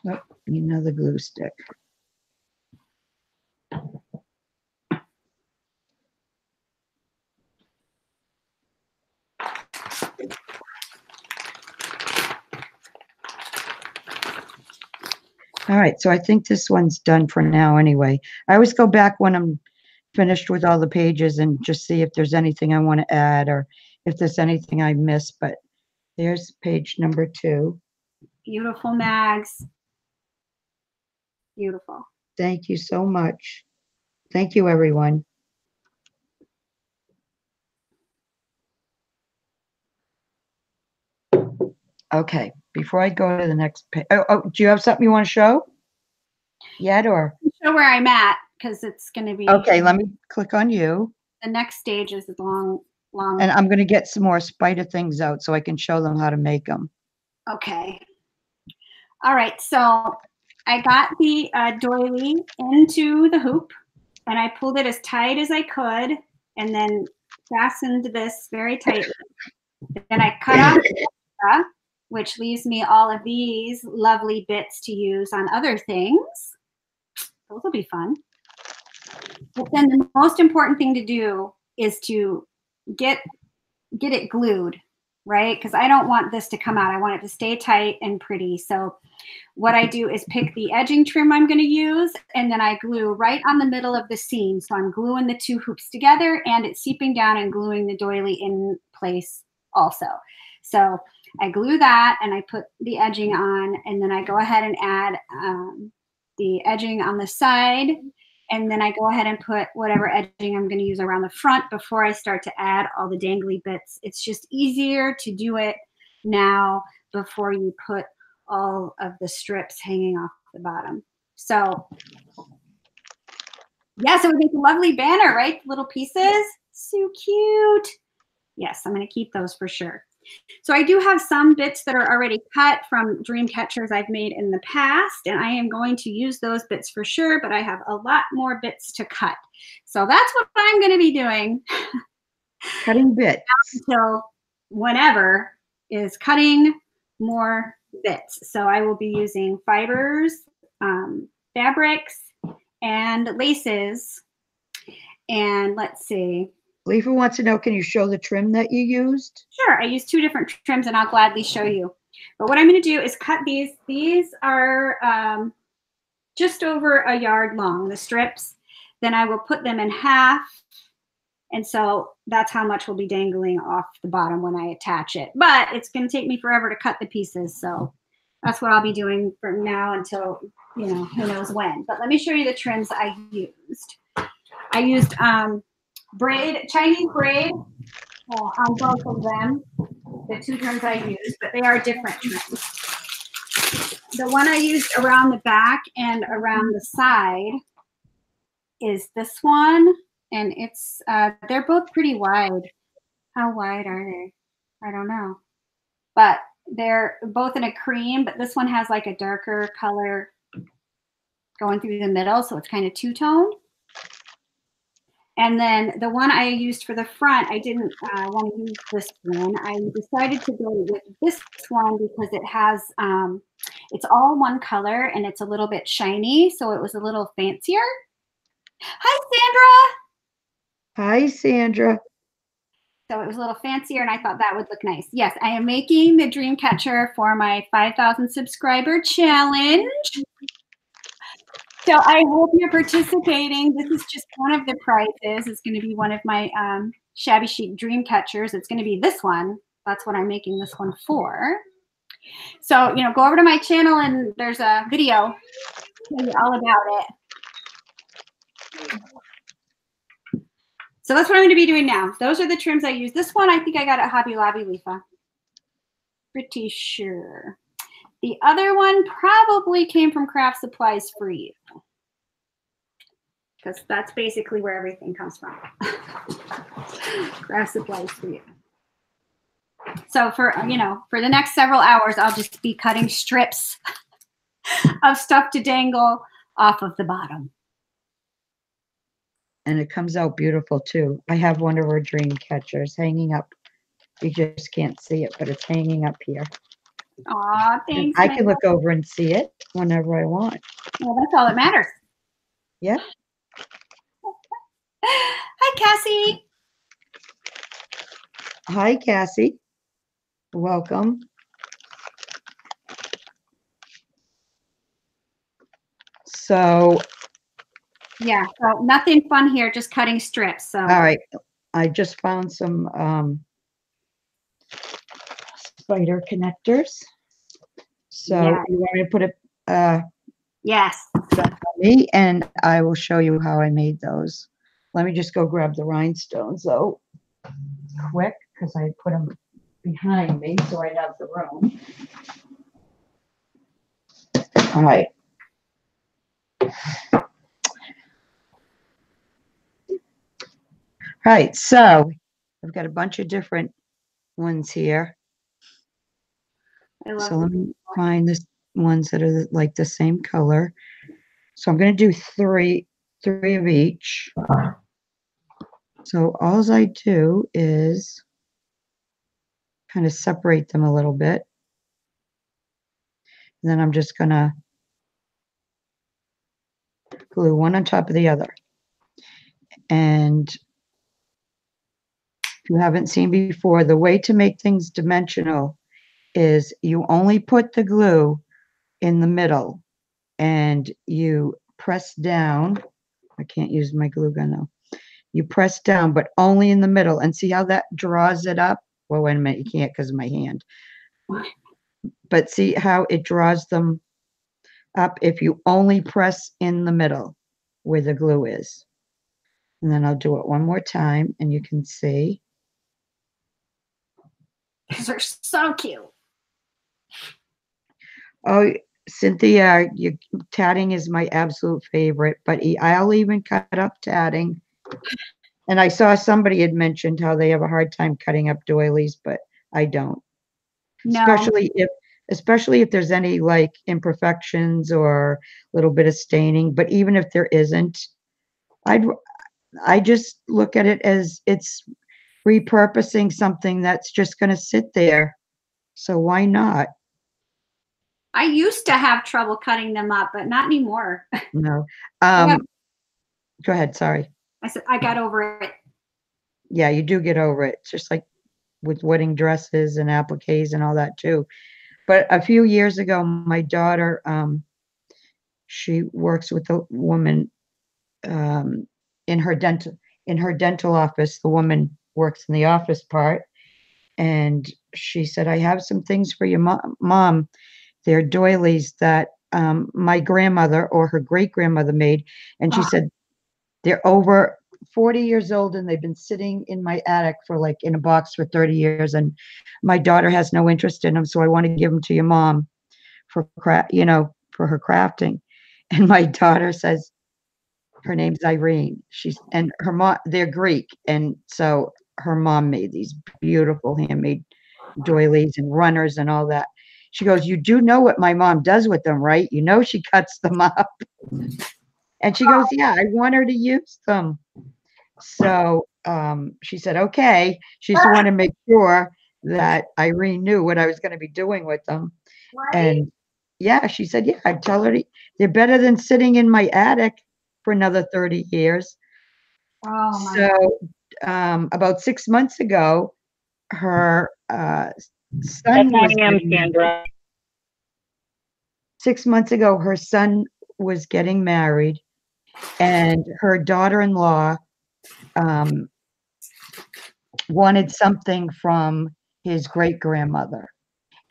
Oh, another glue stick. All right, so I think this one's done for now anyway. I always go back when I'm finished with all the pages and just see if there's anything I want to add or if there's anything I missed, but there's page number 2. Beautiful, Mags. Beautiful. Thank you so much. Thank you, everyone. Okay, before I go to the next page, do you have something you want to show yet, or? Show where I'm at, because it's going to be. Okay, let me click on you. The next stage is long. And I'm going to get some more spider things out so I can show them how to make them. Okay. All right, so I got the doily into the hoop, and I pulled it as tight as I could, and then fastened this very tightly. Then I cut off the extra, which leaves me all of these lovely bits to use on other things. Those will be fun. But then the most important thing to do is to get it glued, right? Because I don't want this to come out. I want it to stay tight and pretty. So what I do is pick the edging trim I'm going to use, and then I glue right on the middle of the seam. So I'm gluing the 2 hoops together, and it's seeping down and gluing the doily in place also. So I glue that, and I put the edging on, and then I go ahead and add the edging on the side, and then I go ahead and put whatever edging I'm going to use around the front before I start to add all the dangly bits. It's just easier to do it now before you put all of the strips hanging off the bottom. So yes, it would make a lovely banner, right? Little pieces, so cute. Yes, I'm going to keep those for sure. So I do have some bits that are already cut from Dreamcatchers I've made in the past, and I am going to use those bits for sure, but I have a lot more bits to cut. So that's what I'm going to be doing. Cutting bits. Until whenever is cutting more bits. So I will be using fibers, fabrics, and laces. And let's see. Leifa wants to know, can you show the trim that you used? Sure, I used 2 different trims, and I'll gladly show you. But what I'm going to do is cut these. These are just over a yard long, the strips. Then I will put them in half. And so that's how much will be dangling off the bottom when I attach it. But it's going to take me forever to cut the pieces. So that's what I'll be doing from now until, you know, who knows when. But let me show you the trims I used. I used Chinese braid on both of them, the 2 trims I used, but they are different trims. The one I used around the back and around the side is this one, and it's they're both pretty wide. How wide are they? I don't know, but they're both in a cream, but this one has like a darker color going through the middle, so it's kind of 2-tone. And then the one I used for the front, I didn't want to use this one. I decided to go with this one because it has, it's all one color and it's a little bit shiny, so it was a little fancier. Hi, Sandra. Hi, Sandra. So it was a little fancier, and I thought that would look nice. Yes, I am making the Dreamcatcher for my 5,000 subscriber challenge. So I hope you're participating. This is just one of the prizes. It's going to be one of my shabby chic Dreamcatchers. It's going to be this one. That's what I'm making this one for. So, you know, go over to my channel and there's a video tell you all about it. So that's what I'm going to be doing now. Those are the trims I use. This one I think I got at Hobby Lobby, Leifa. pretty sure. The other one probably came from Craft Supplies For You, because that's basically where everything comes from. Craft Supplies For You. So for the next several hours, I'll just be cutting strips of stuff to dangle off of the bottom. And it comes out beautiful too. I have one of her dream catchers hanging up. You just can't see it, but it's hanging up here. Aw, thanks. I can look over and see it whenever I want. Well, that's all that matters. Yeah. Hi, Cassie. Hi, Cassie. Welcome. So, yeah, so nothing fun here, just cutting strips. So, all right. I just found some spider connectors. So yeah. you want me to put it yes. on me, and I will show you how I made those. Let me just go grab the rhinestones though, quick, because I put them behind me so I'd have the room. All right. Right, so I've got a bunch of different ones here. So let me find the ones that are like the same color. So I'm going to do three of each. So all I do is kind of separate them a little bit. And then I'm just going to glue one on top of the other. And if you haven't seen before, the way to make things dimensional is you only put the glue in the middle and you press down. I can't use my glue gun now. You press down, but only in the middle, and see how that draws it up? Well, wait a minute, you can't because of my hand. But see how it draws them up if you only press in the middle where the glue is. And then I'll do it one more time and you can see. These are so cute. Oh, Cynthia, tatting is my absolute favorite, but I'll even cut up tatting. And I saw somebody had mentioned how they have a hard time cutting up doilies, but I don't. No. Especially if there's any like imperfections or a little bit of staining. But even if there isn't, I just look at it as it's repurposing something that's just going to sit there. So why not? I used to have trouble cutting them up, but not anymore. No. Go ahead. Sorry. I said I got over it. Yeah, you do get over it. It's just like with wedding dresses and appliques and all that too. But a few years ago, my daughter, she works with a woman in her dental office. The woman works in the office part, and she said, "I have some things for your mom. They're doilies that my grandmother or her great grandmother made," and she said they're over 40 years old and they've been sitting in my attic for like in a box for 30 years, and my daughter has no interest in them, so I want to give them to your mom for for her crafting. And my daughter says, her name's Irene. And her mom, they're Greek, and so her mom made these beautiful handmade doilies and runners and all that. She goes, "You do know what my mom does with them, right? You know she cuts them up." And she goes, "Yeah, I want her to use them." So she said, okay. She just wanted to make sure that Irene knew what I was going to be doing with them. Right. And yeah, she said, yeah, I'd tell her they're better than sitting in my attic for another 30 years. Oh, my God. About 6 months ago, her son was 6 months ago, her son was getting married, and her daughter-in-law wanted something from his great-grandmother.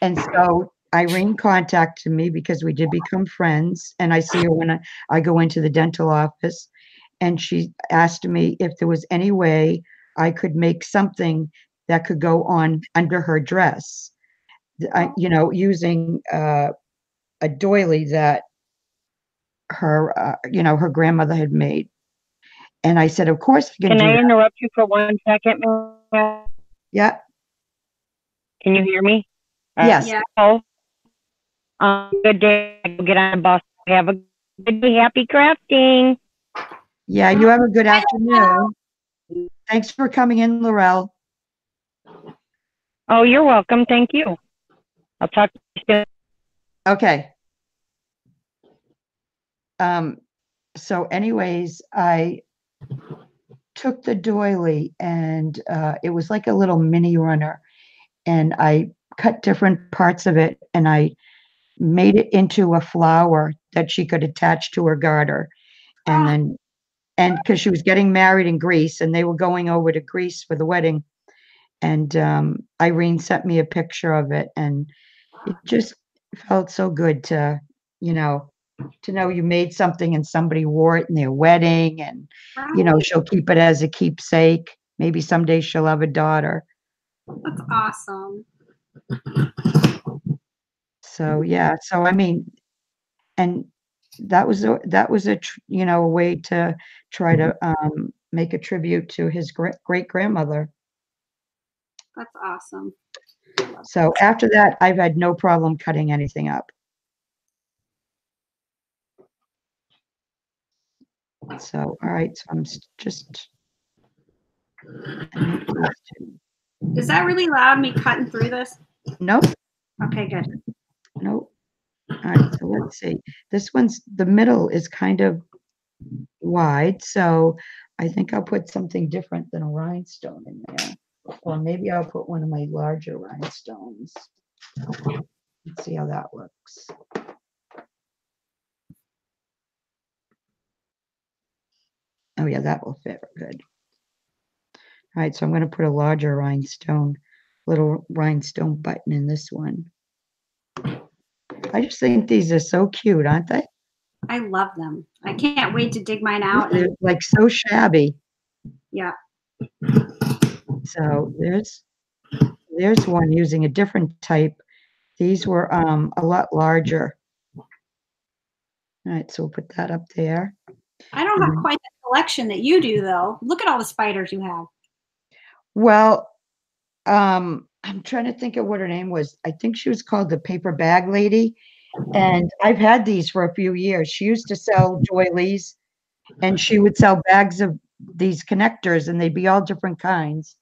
And so Irene contacted me because we did become friends, and I see her when I go into the dental office, and she asked me if there was any way I could make something that could go on under her dress. using a doily that her, her grandmother had made. And I said, of course I can do I that. interrupt you for 1 second? Yeah. Can you hear me? Yes. Yeah. Good day. Go get on the bus. Have a good day. Happy crafting. Yeah, you have a good afternoon. Thanks for coming in, Laurel. Oh, you're welcome. Thank you. I'll talk to you soon. Okay. So anyways, I took the doily and it was like a little mini runner, and I cut different parts of it and I made it into a flower that she could attach to her garter. And because she was getting married in Greece and they were going over to Greece for the wedding, and Irene sent me a picture of it, and it just felt so good to know you made something and somebody wore it in their wedding, and she'll keep it as a keepsake. Maybe someday she'll have a daughter. That's awesome. So yeah, so I mean, and that was a way to try to make a tribute to his great grandmother. That's awesome. So after that, I've had no problem cutting anything up. So, all right, so I'm just. Is that really loud, me cutting through this? Nope. Okay, good. Nope. All right, so let's see. This one's, the middle is kind of wide, so I think I'll put something different than a rhinestone in there. Or maybe I'll put one of my larger rhinestones. Let's see how that looks. Oh yeah, that will fit good. All right, so I'm going to put a larger little rhinestone button in this one. I just think these are so cute, aren't they? I love them. I can't wait to dig mine out. They're like so shabby. Yeah. So there's one using a different type. These were a lot larger. All right, so we'll put that up there. I don't have quite the collection that you do, though. Look at all the spiders you have. Well, I'm trying to think of what her name was. I think she was called the Paper Bag Lady. And I've had these for a few years. She used to sell doilies, and she would sell bags of these connectors, and they'd be all different kinds.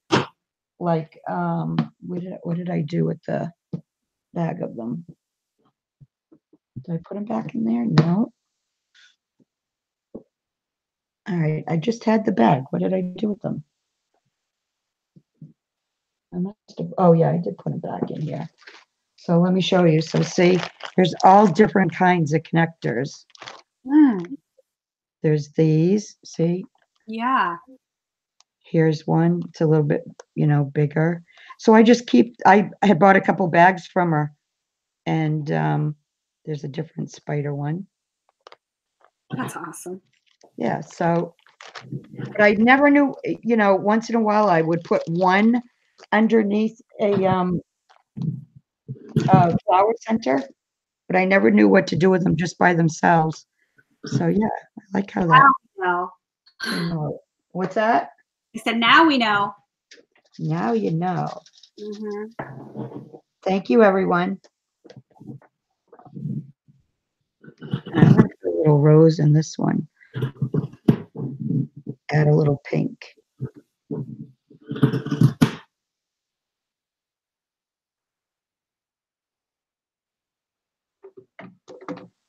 Like, what did I do with the bag of them? Did I put them back in there? No. All right, I just had the bag. What did I do with them? I must have, oh yeah, I did put them back in here. So let me show you. So see, there's all different kinds of connectors. There's these, see? Yeah. Here's one. It's a little bit, bigger. So I just I had bought a couple bags from her, and there's a different spider one. That's awesome. Yeah, so, but I never knew, once in a while I would put one underneath a flower center, but I never knew what to do with them just by themselves. So yeah, I like how that. Now What's that? I said, now we know. Now you know. Mm-hmm. Thank you, everyone. And I'm going to put a little rose in this one. Add a little pink.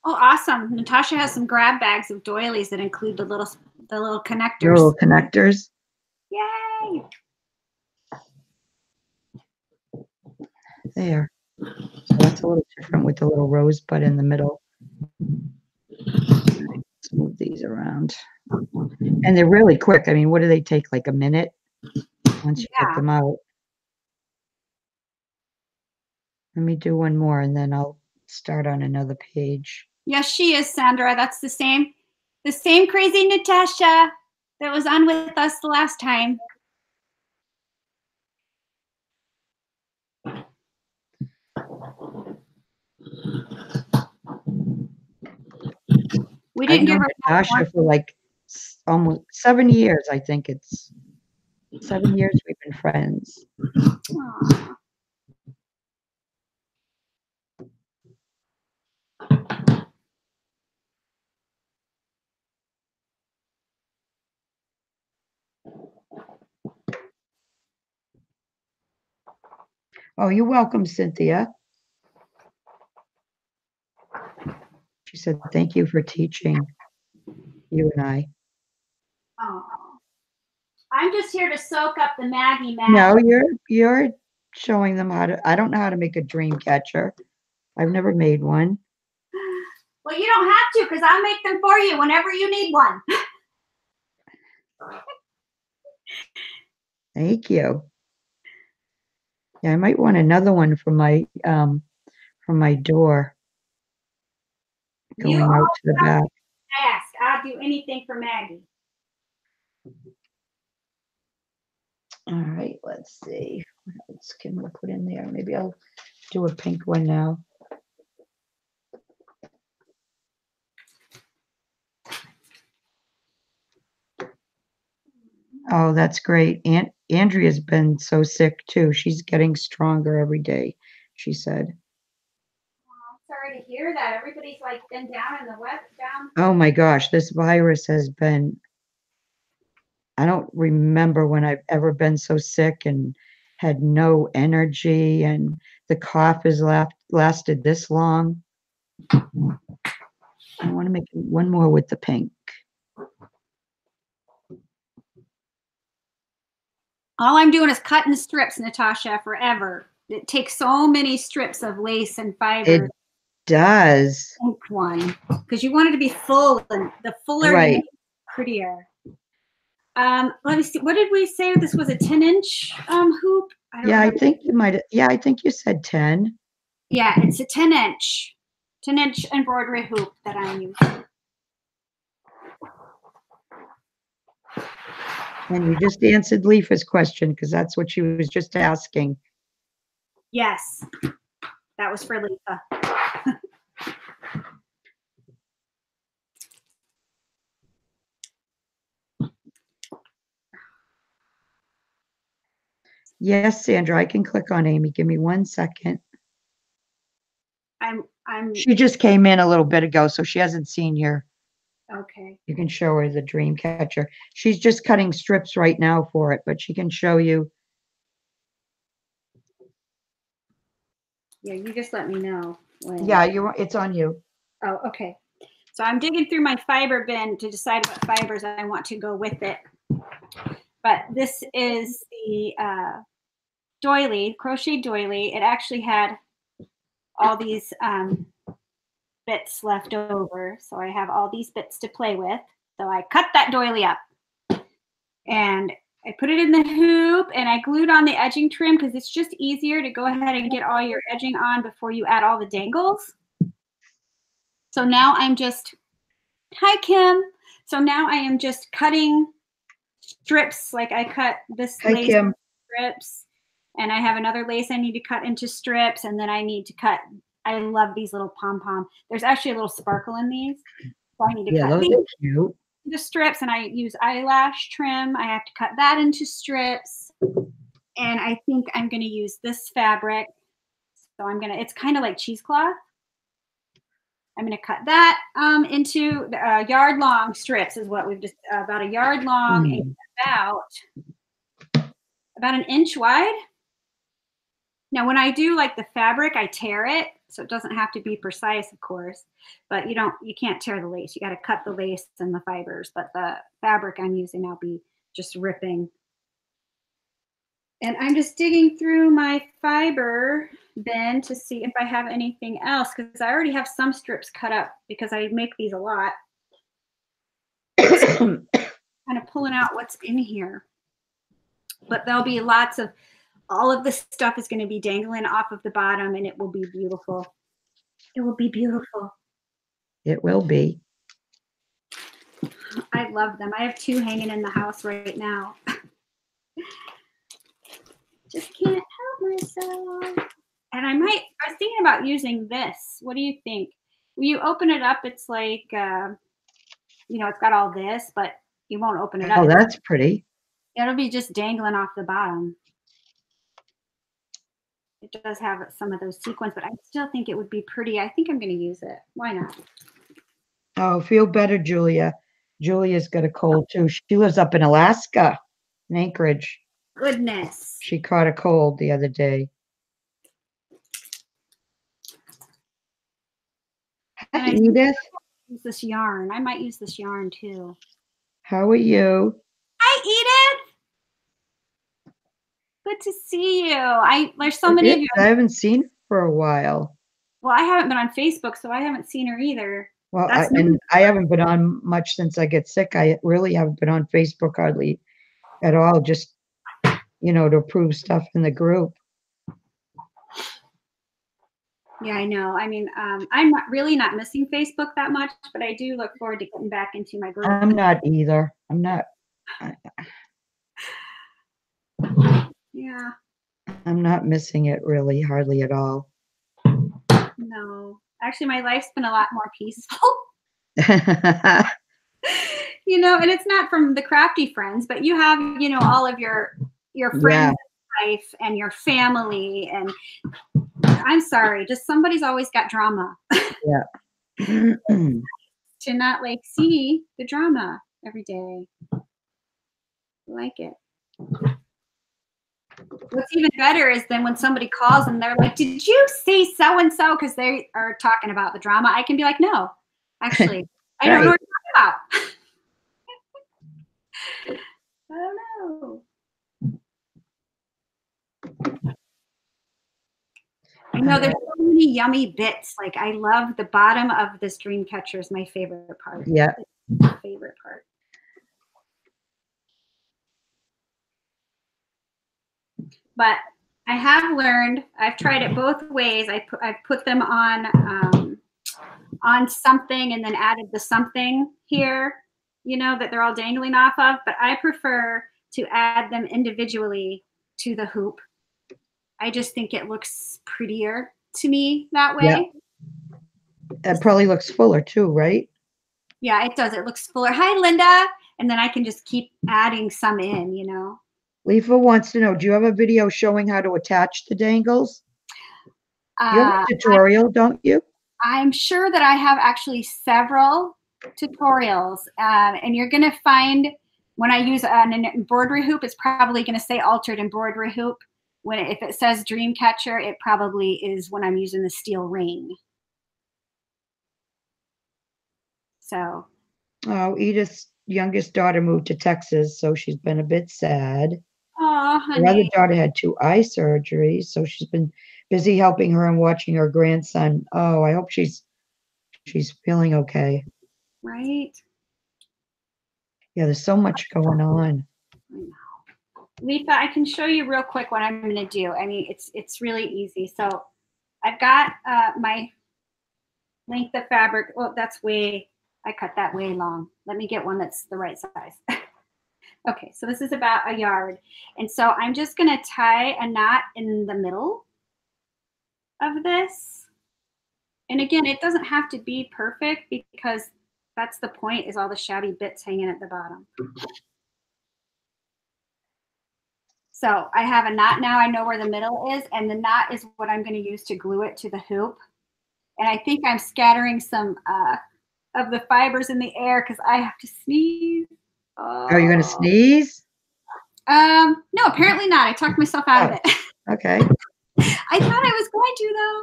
Oh, awesome. Natasha has some grab bags of doilies that include the little connectors. Little connectors. Yay! There. So that's a little different with the little rosebud in the middle. Let's move these around. And they're really quick. I mean, what do they take? Like a minute once you get them out. Let me do one more and then I'll start on another page. Yes, she is, Sandra. That's the same crazy Natasha that was on with us the last time. We I've didn't give known her Natasha for like almost 7 years. I think it's 7 years we've been friends. Aw. Oh, you're welcome, Cynthia. She said, thank you for teaching you and I. Oh. I'm just here to soak up the Maggie magic. No, you're showing them how to, I don't know how to make a dream catcher. I've never made one. Well, you don't have to because I'll make them for you whenever you need one. Thank you. Yeah, I might want another one for my door You going out to the back. ask. I'll do anything for Maggie. All right, let's see. What else can we put in there? Maybe I'll do a pink one now. Oh, that's great. Andrea's been so sick too. She's getting stronger every day, she said. I'm sorry to hear that. Everybody's like been down in the west, down. Oh my gosh, this virus has been, I don't remember when I've ever been so sick and had no energy, and the cough has lasted this long. I want to make one more with the pink. All I'm doing is cutting strips, Natasha, forever. It takes so many strips of lace and fiber. It does. Pink one, because you want it to be full, and the fuller, Right. you make it prettier. Let me see. What did we say? This was a 10-inch hoop. Yeah, I think you might. Yeah, I think you said 10. Yeah, it's a 10-inch embroidery hoop that I'm using. And you just answered Leafa's question because that's what she was just asking. Yes, that was for Leafa. Yes, Sandra, I can click on Amy. Give me 1 second. She just came in a little bit ago, so she hasn't seen your. Okay. You can show her the Dreamcatcher. She's just cutting strips right now for it, but she can show you. Yeah, you just let me know. Yeah, it's on you. Oh, okay. So I'm digging through my fiber bin to decide what fibers I want to go with it. But this is the doily, crochet doily. It actually had all these bits left over. So I have all these bits to play with. So I cut that doily up and I put it in the hoop and I glued on the edging trim because it's just easier to go ahead and get all your edging on before you add all the dangles. So now I'm just, hi Kim. So now I am just cutting strips. Like I cut this lace into strips and I have another lace I need to cut into strips, and then I need to cut, I love these little pom-pom. There's actually a little sparkle in these. So I need to cut these into strips, and I use eyelash trim. I have to cut that into strips. And I think I'm going to use this fabric. So I'm going to, it's kind of like cheesecloth. I'm going to cut that into yard long strips is what we've just, about a yard long and about an inch wide. Now, when I do like the fabric, I tear it. So it doesn't have to be precise, of course, but you can't tear the lace. You got to cut the lace and the fibers, but the fabric I'm using, I'll be just ripping. And I'm just digging through my fiber bin to see if I have anything else, because I already have some strips cut up because I make these a lot. Kind of pulling out what's in here. But there'll be lots of, all of this stuff is going to be dangling off of the bottom, and it will be beautiful. It will be beautiful. It will be. I love them. I have 2 hanging in the house right now. Just can't help myself. And I was thinking about using this. What do you think? When you open it up, it's like you know, it's got all this, but you won't open it Oh, up. that's pretty. It'll be just dangling off the bottom. It does have some of those sequins, but I still think it would be pretty. I think I'm going to use it. Why not? Oh, feel better, Julia. Julia's got a cold too. She lives up in Alaska, in Anchorage. Goodness. She caught a cold the other day. Hi, Edith. Use this yarn. I might use this yarn too. How are you? Hi, Edith. Good to see you. There's so many of you. I haven't seen her for a while. Well, I haven't been on Facebook, so I haven't seen her either. Well, I haven't been on much since I get sick. I really haven't been on Facebook hardly at all, just, you know, to approve stuff in the group. Yeah, I know. I mean, I'm really not missing Facebook that much, but I do look forward to getting back into my group. I'm not either. I'm not. Yeah. I'm not missing it really, hardly at all. No. Actually, my life's been a lot more peaceful. You know, and it's not from the crafty friends, but you have, you know, all of your friends in life and your family, and I'm sorry, just somebody's always got drama. Yeah. To not like see the drama every day. I like it. What's even better is then when somebody calls and they're like, did you say so-and-so? Because they are talking about the drama. I can be like, no, actually, I don't know what you're talking about. I don't know. I know there's so many yummy bits. Like I love the bottom of this Dreamcatcher is my favorite part. Yeah. It's my favorite part. But I have learned, I've tried it both ways. I've put them on something and then added the something here, you know, that they're all dangling off of. But I prefer to add them individually to the hoop. I just think it looks prettier to me that way. Yeah. It probably looks fuller too, right? Yeah, it does. It looks fuller. Hi, Linda. And then I can just keep adding some in, you know. Leafa wants to know, do you have a video showing how to attach the dangles? You have a tutorial, don't you? I'm sure that I have actually several tutorials. And you're going to find when I use an embroidery hoop, it's probably going to say altered embroidery hoop. If it says Dreamcatcher, it probably is when I'm using the steel ring. So. Oh, Edith's youngest daughter moved to Texas, so she's been a bit sad. Oh, honey. Her other daughter had 2 eye surgeries, so she's been busy helping her and watching her grandson. Oh, I hope she's feeling okay. Right. Yeah, there's so much going on. I know. Leafa, I can show you real quick what I'm going to do. I mean, it's really easy. So I've got my length of fabric. Well, I cut that way long. Let me get one that's the right size. Okay, so this is about a yard. And so I'm just going to tie a knot in the middle of this. And again, it doesn't have to be perfect because that's the point, is all the shabby bits hanging at the bottom. So I have a knot now. I know where the middle is, and the knot is what I'm going to use to glue it to the hoop. And I think I'm scattering some of the fibers in the air because I have to sneeze. Oh. Are you going to sneeze? No, apparently not. I talked myself out of it. Okay. I thought I was going to though.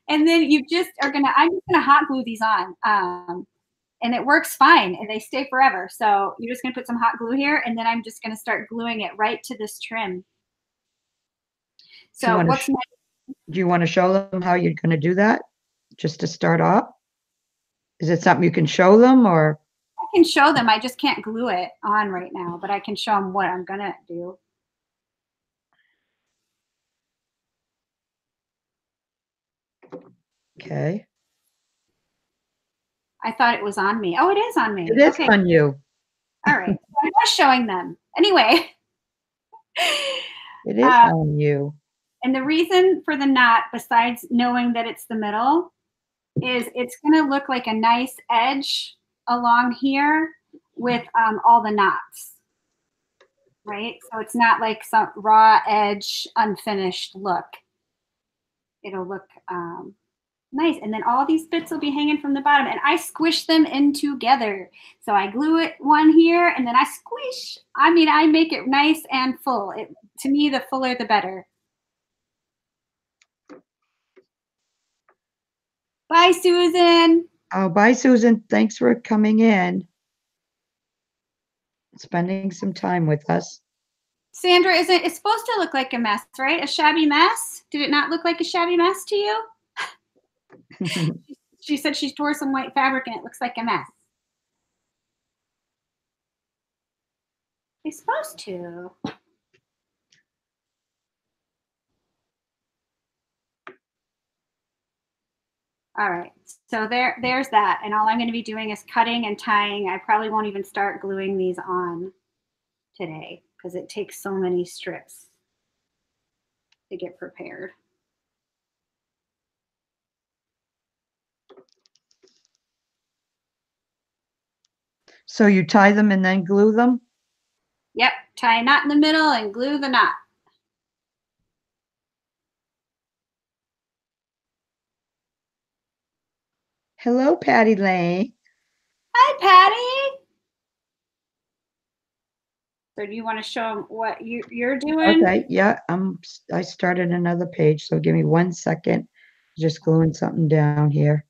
And then you just are I'm just gonna hot glue these on. And it works fine and they stay forever. So you're just gonna put some hot glue here and then I'm just gonna start gluing it right to this trim. So do you want to show them how you're going to do that? Just to start off? Is it something you can show them, or? I can show them. I just can't glue it on right now, but I can show them what I'm gonna do. Okay. I thought it was on me. Oh, it is on me. It is on you. All right. So I'm just showing them. Anyway. It is on you. And the reason for the knot, besides knowing that it's the middle, is it's going to look like a nice edge along here with all the knots, right? So it's not like some raw edge, unfinished look. It'll look nice. And then all these bits will be hanging from the bottom, and I squish them in together. So I glue it one here, and then I squish. I mean, I make it nice and full. To me, the fuller, the better. Bye, Susan. Oh, bye, Susan. Thanks for coming in. Spending some time with us. Sandra, it's supposed to look like a mess, right? A shabby mess? Did it not look like a shabby mess to you? She said she tore some white fabric and it looks like a mess. It's supposed to. All right, so there's that. And all I'm going to be doing is cutting and tying. I probably won't even start gluing these on today because it takes so many strips to get prepared. So you tie them and then glue them? Yep, tie a knot in the middle and glue the knot. Hello, Patty Lane. Hi, Patty. So do you want to show them what you're doing? Okay, yeah, I started another page, so give me 1 second. Just gluing something down here.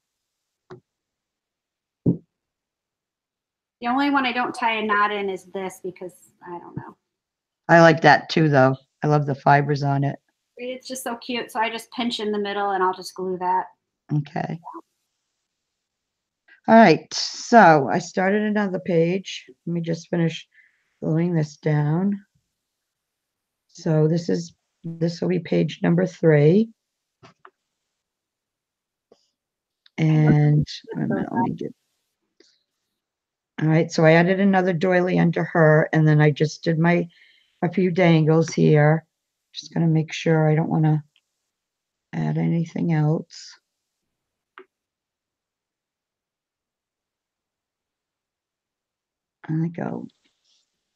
The only one I don't tie a knot in is this because I don't know. I like that too, though. I love the fibers on it. It's just so cute. So I just pinch in the middle and I'll just glue that. Okay. All right, so I started another page. Let me just finish gluing this down. So this will be page number 3. And wait a minute, let me get. All right, so I added another doily under her, and then I just did a few dangles here. Just gonna make sure I don't want to add anything else. And I go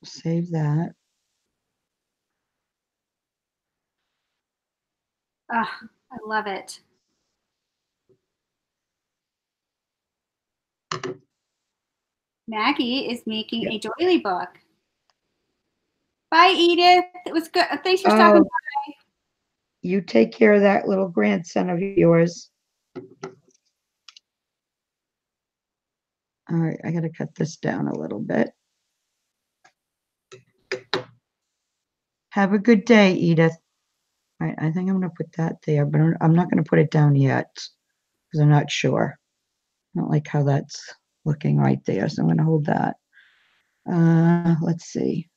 save that. Oh, I love it. Maggie is making a doily book. Bye, Edith. It was good. Thanks for stopping by. You take care of that little grandson of yours. All right, I got to cut this down a little bit. Have a good day, Edith. All right, I think I'm going to put that there, but I'm not going to put it down yet because I'm not sure. I don't like how that's looking right there, so I'm going to hold that. Let's see.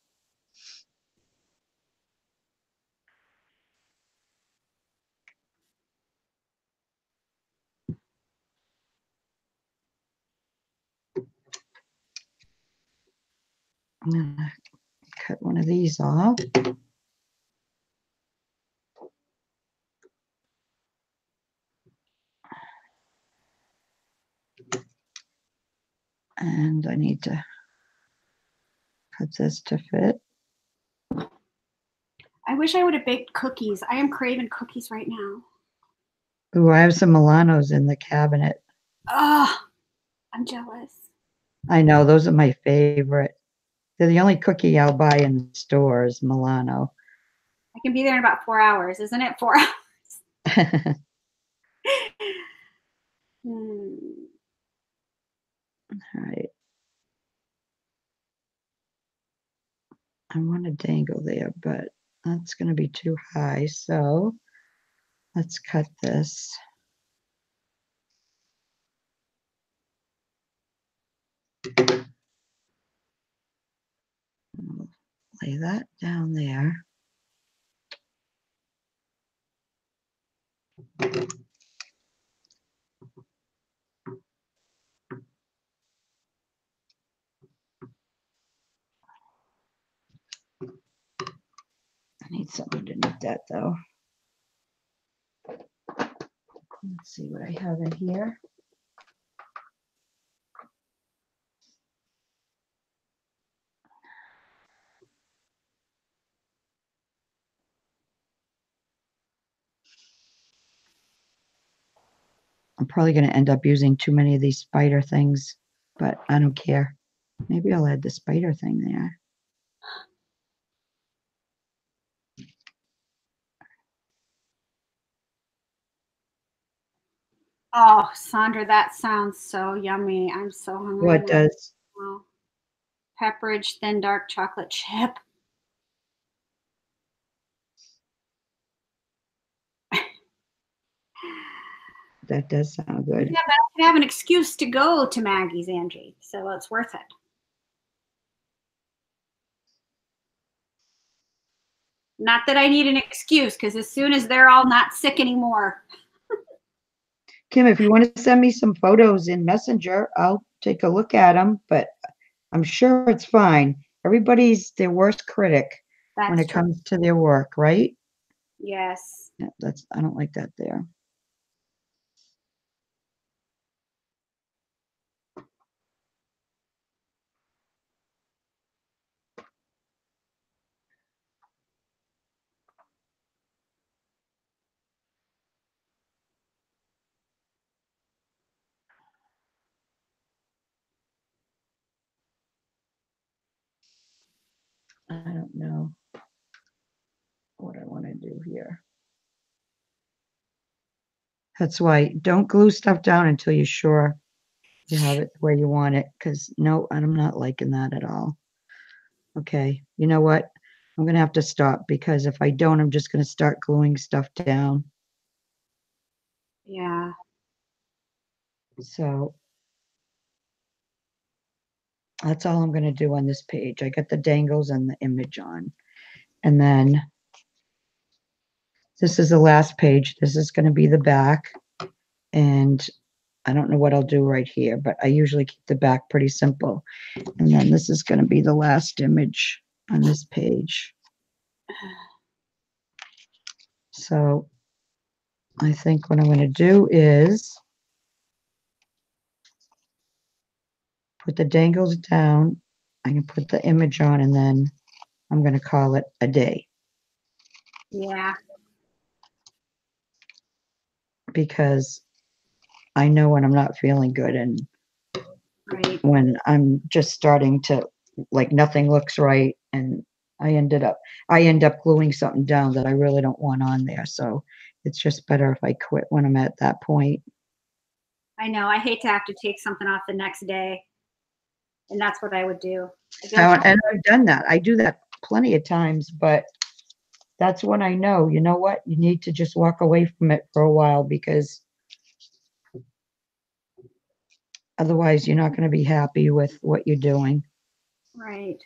I'm going to cut one of these off. And I need to cut this to fit. I wish I would have baked cookies. I am craving cookies right now. Ooh, I have some Milanos in the cabinet. Oh, I'm jealous. I know, those are my favorite. They're the only cookie I'll buy in the store is Milano. I can be there in about 4 hours, isn't it? 4 hours. All right. I want to dangle there, but that's going to be too high. So let's cut this. We'll lay that down there. I need something underneath that though. Let's see what I have in here. I'm probably going to end up using too many of these spider things, but I don't care. Maybe I'll add the spider thing there. Oh, Sandra, that sounds so yummy. I'm so hungry. What does? Wow. Pepperidge thin dark chocolate chip. That does sound good. Yeah, but I can have an excuse to go to Maggie's, Angie, so it's worth it. Not that I need an excuse, because as soon as they're all not sick anymore. Kim, if you want to send me some photos in Messenger, I'll take a look at them, but I'm sure it's fine. Everybody's their worst critic when it comes to their work, right? Yes. Yeah, I don't like that there. I don't know what I want to do here. That's why don't glue stuff down until you're sure you have it where you want it, because no, I'm not liking that at all. Okay, you know what? I'm going to have to stop, because if I don't, I'm just going to start gluing stuff down. Yeah. So that's all I'm going to do on this page. I got the dangles and the image on. And then this is the last page. This is going to be the back. And I don't know what I'll do right here, but I usually keep the back pretty simple. And then this is going to be the last image on this page. So I think what I'm going to do is put the dangles down. I can put the image on, and then I'm going to call it a day. Yeah. Because I know when I'm not feeling good, and right. when I'm just starting to, like, nothing looks right, and I end up gluing something down that I really don't want on there. So it's just better if I quit when I'm at that point. I know. I hate to have to take something off the next day. And that's what I would do. And I've done that. I do that plenty of times, but that's when I know, you know what, you need to just walk away from it for a while, because otherwise you're not going to be happy with what you're doing. Right.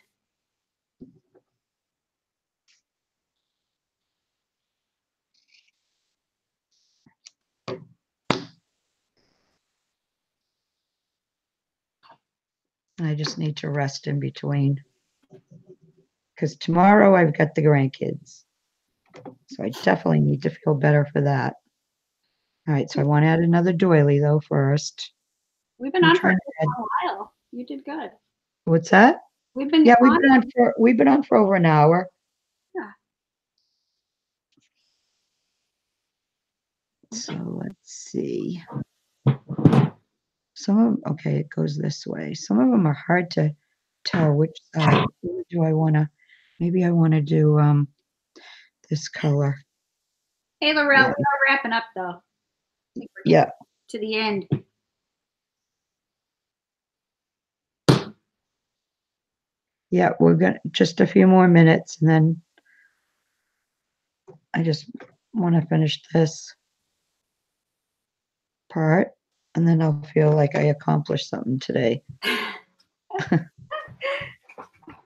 I just need to rest in between, because tomorrow I've got the grandkids. So I definitely need to feel better for that. All right, so I want to add another doily though first. We've been on for a while. You did good. What's that? We've been we've been on for over an hour. Yeah. So let's see. Some of them, okay, it goes this way. Some of them are hard to tell which side. Do I want to? Maybe I want to do this color. Hey, Laurel, we are wrapping up though. Yeah. To the end. Yeah, we're gonna just a few more minutes, and then I just want to finish this part, and then I'll feel like I accomplished something today.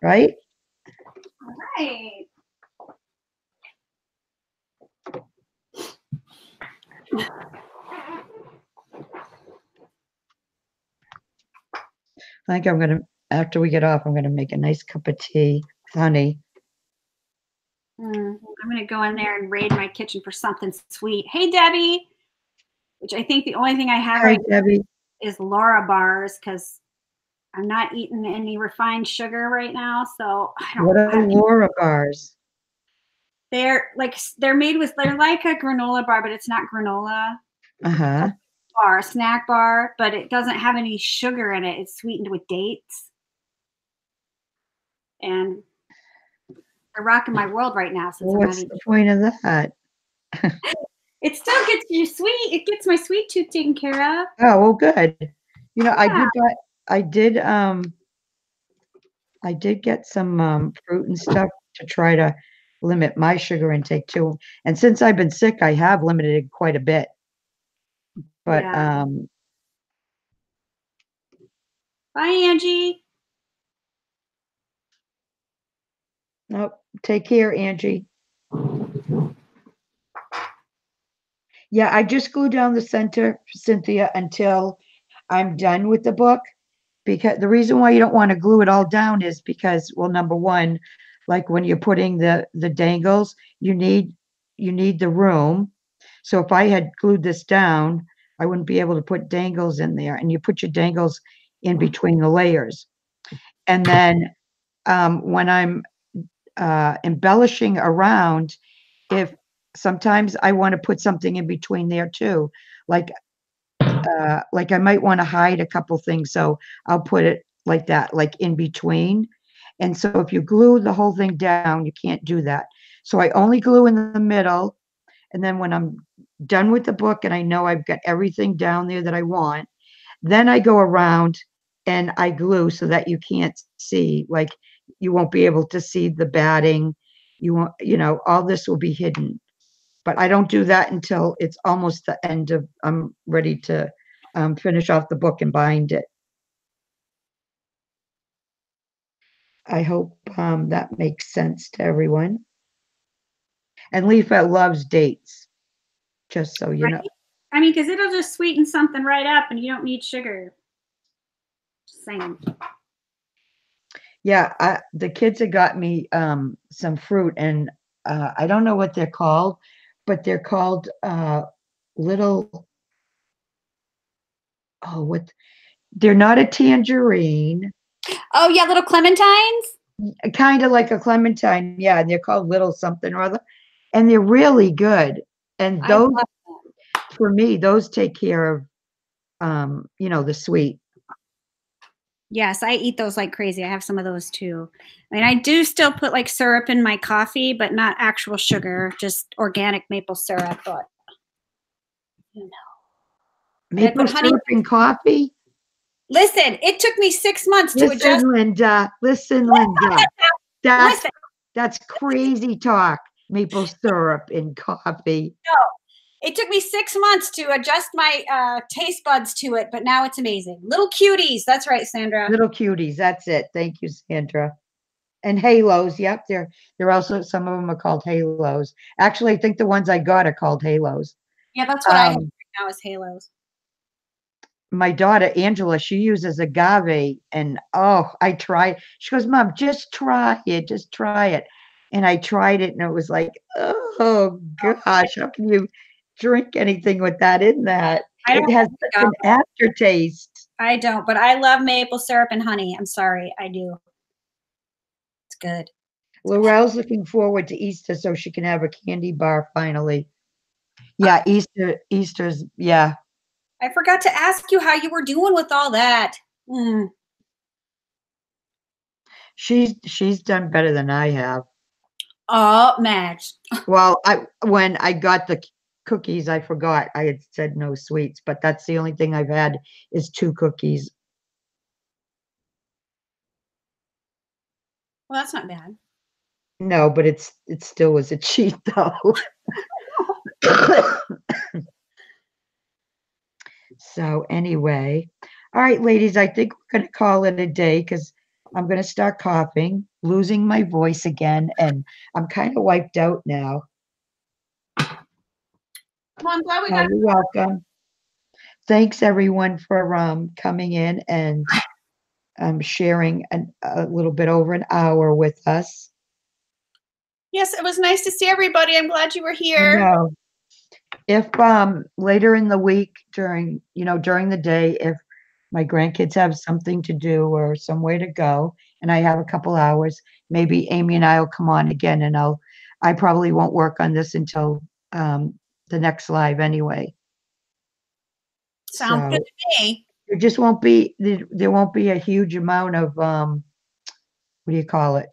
Right? All right. I think I'm gonna, after we get off, I'm gonna make a nice cup of tea, honey. I'm gonna go in there and raid my kitchen for something sweet. Hey, Debbie. Which I think the only thing I have right now is Laura bars, because I'm not eating any refined sugar right now. So I don't. What are Laura bars? They're like, they're made with, they're like a granola bar, but it's not granola. Uh-huh. bar, a snack bar, but it doesn't have any sugar in it. It's sweetened with dates. And they're rocking my world right now since I'm What's having. the point of that? It still gets you sweet. It gets my sweet tooth taken care of. Oh, well, good. You know, Yeah. I did get some fruit and stuff to try to limit my sugar intake too. And since I've been sick, I have limited it quite a bit. But Yeah. Bye, Angie. nope. Take care, Angie. Yeah, I just glue down the center, Cynthia, until I'm done with the book. Because the reason why you don't want to glue it all down is because, well, number one, like when you're putting the dangles, you need the room. So if I had glued this down, I wouldn't be able to put dangles in there. And you put your dangles in between the layers. And then when I'm embellishing around, if sometimes I want to put something in between there too, like I might want to hide a couple things, so I'll put it like that, like in between. And so if you glue the whole thing down, you can't do that. So I only glue in the middle, and then when I'm done with the book and I know I've got everything down there that I want, then I go around and I glue so that you can't see, like you won't be able to see the batting. You won't, all this will be hidden. But I don't do that until it's almost the end of, I'm ready to finish off the book and bind it. I hope that makes sense to everyone. And Leafa loves dates, just so you know. I mean, because it'll just sweeten something right up and you don't need sugar. Just saying. Yeah, the kids have got me some fruit, and I don't know what they're called, but they're called little, they're not a tangerine. Oh, yeah, little clementines? Kind of like a clementine, yeah, and they're called little something or other, and they're really good. And those, for me, those take care of, the sweet. Yes, I eat those like crazy. I have some of those too. I mean, I do still put like syrup in my coffee, but not actual sugar, just organic maple syrup. But maple syrup in coffee? Listen, it took me 6 months to adjust. Listen, Linda. That's crazy talk. Maple syrup in coffee. No, it took me 6 months to adjust my taste buds to it, but now it's amazing. Little cuties. That's right, Sandra. Little cuties. That's it. Thank you, Sandra. And halos. Yep. They're also, some of them are called halos. Actually, I think the ones I got are called halos. Yeah, that's what I have right now is halos. My daughter, Angela, she uses agave, and I tried. She goes, Mom, just try it. Just try it. And I tried it, and it was like, oh, gosh, how can you drink anything with that in that? It has such an aftertaste. I don't, but I love maple syrup and honey. I'm sorry, I do. It's good. Laurel's looking forward to Easter so she can have a candy bar finally. Yeah, Easter's, yeah. I forgot to ask you how you were doing with all that. She's done better than I have. Oh, Madge. Well, when I got the cookies, I forgot I had said no sweets, but that's the only thing I've had is 2 cookies. Well, that's not bad. No, but it still was a cheat though. So anyway, all right, ladies, I think we're going to call it a day because I'm going to start coughing, losing my voice again, and I'm kind of wiped out now. Well, I'm glad we got. You're welcome. Thanks everyone for coming in and sharing a little bit over an hour with us. Yes, it was nice to see everybody. I'm glad you were here. If later in the week during the day, if my grandkids have something to do or somewhere to go and I have a couple hours, maybe Amy and I will come on again, and I probably won't work on this until the next live anyway. Sounds So good to me. there won't be a huge amount of what do you call it?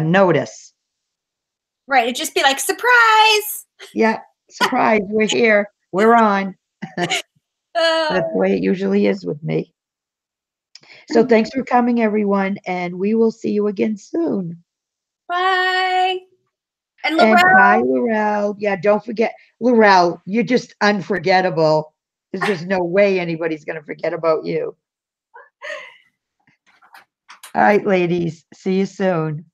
Notice. Right. It'd just be like, surprise. Yeah, surprise, we're here. We're on. That's Uh, the way it usually is with me. So thanks for coming, everyone, and we will see you again soon. bye. And And bye, Laurel. Laurel. Yeah, don't forget, Laurel, you're just unforgettable. There's just no way anybody's going to forget about you. All right, ladies, see you soon.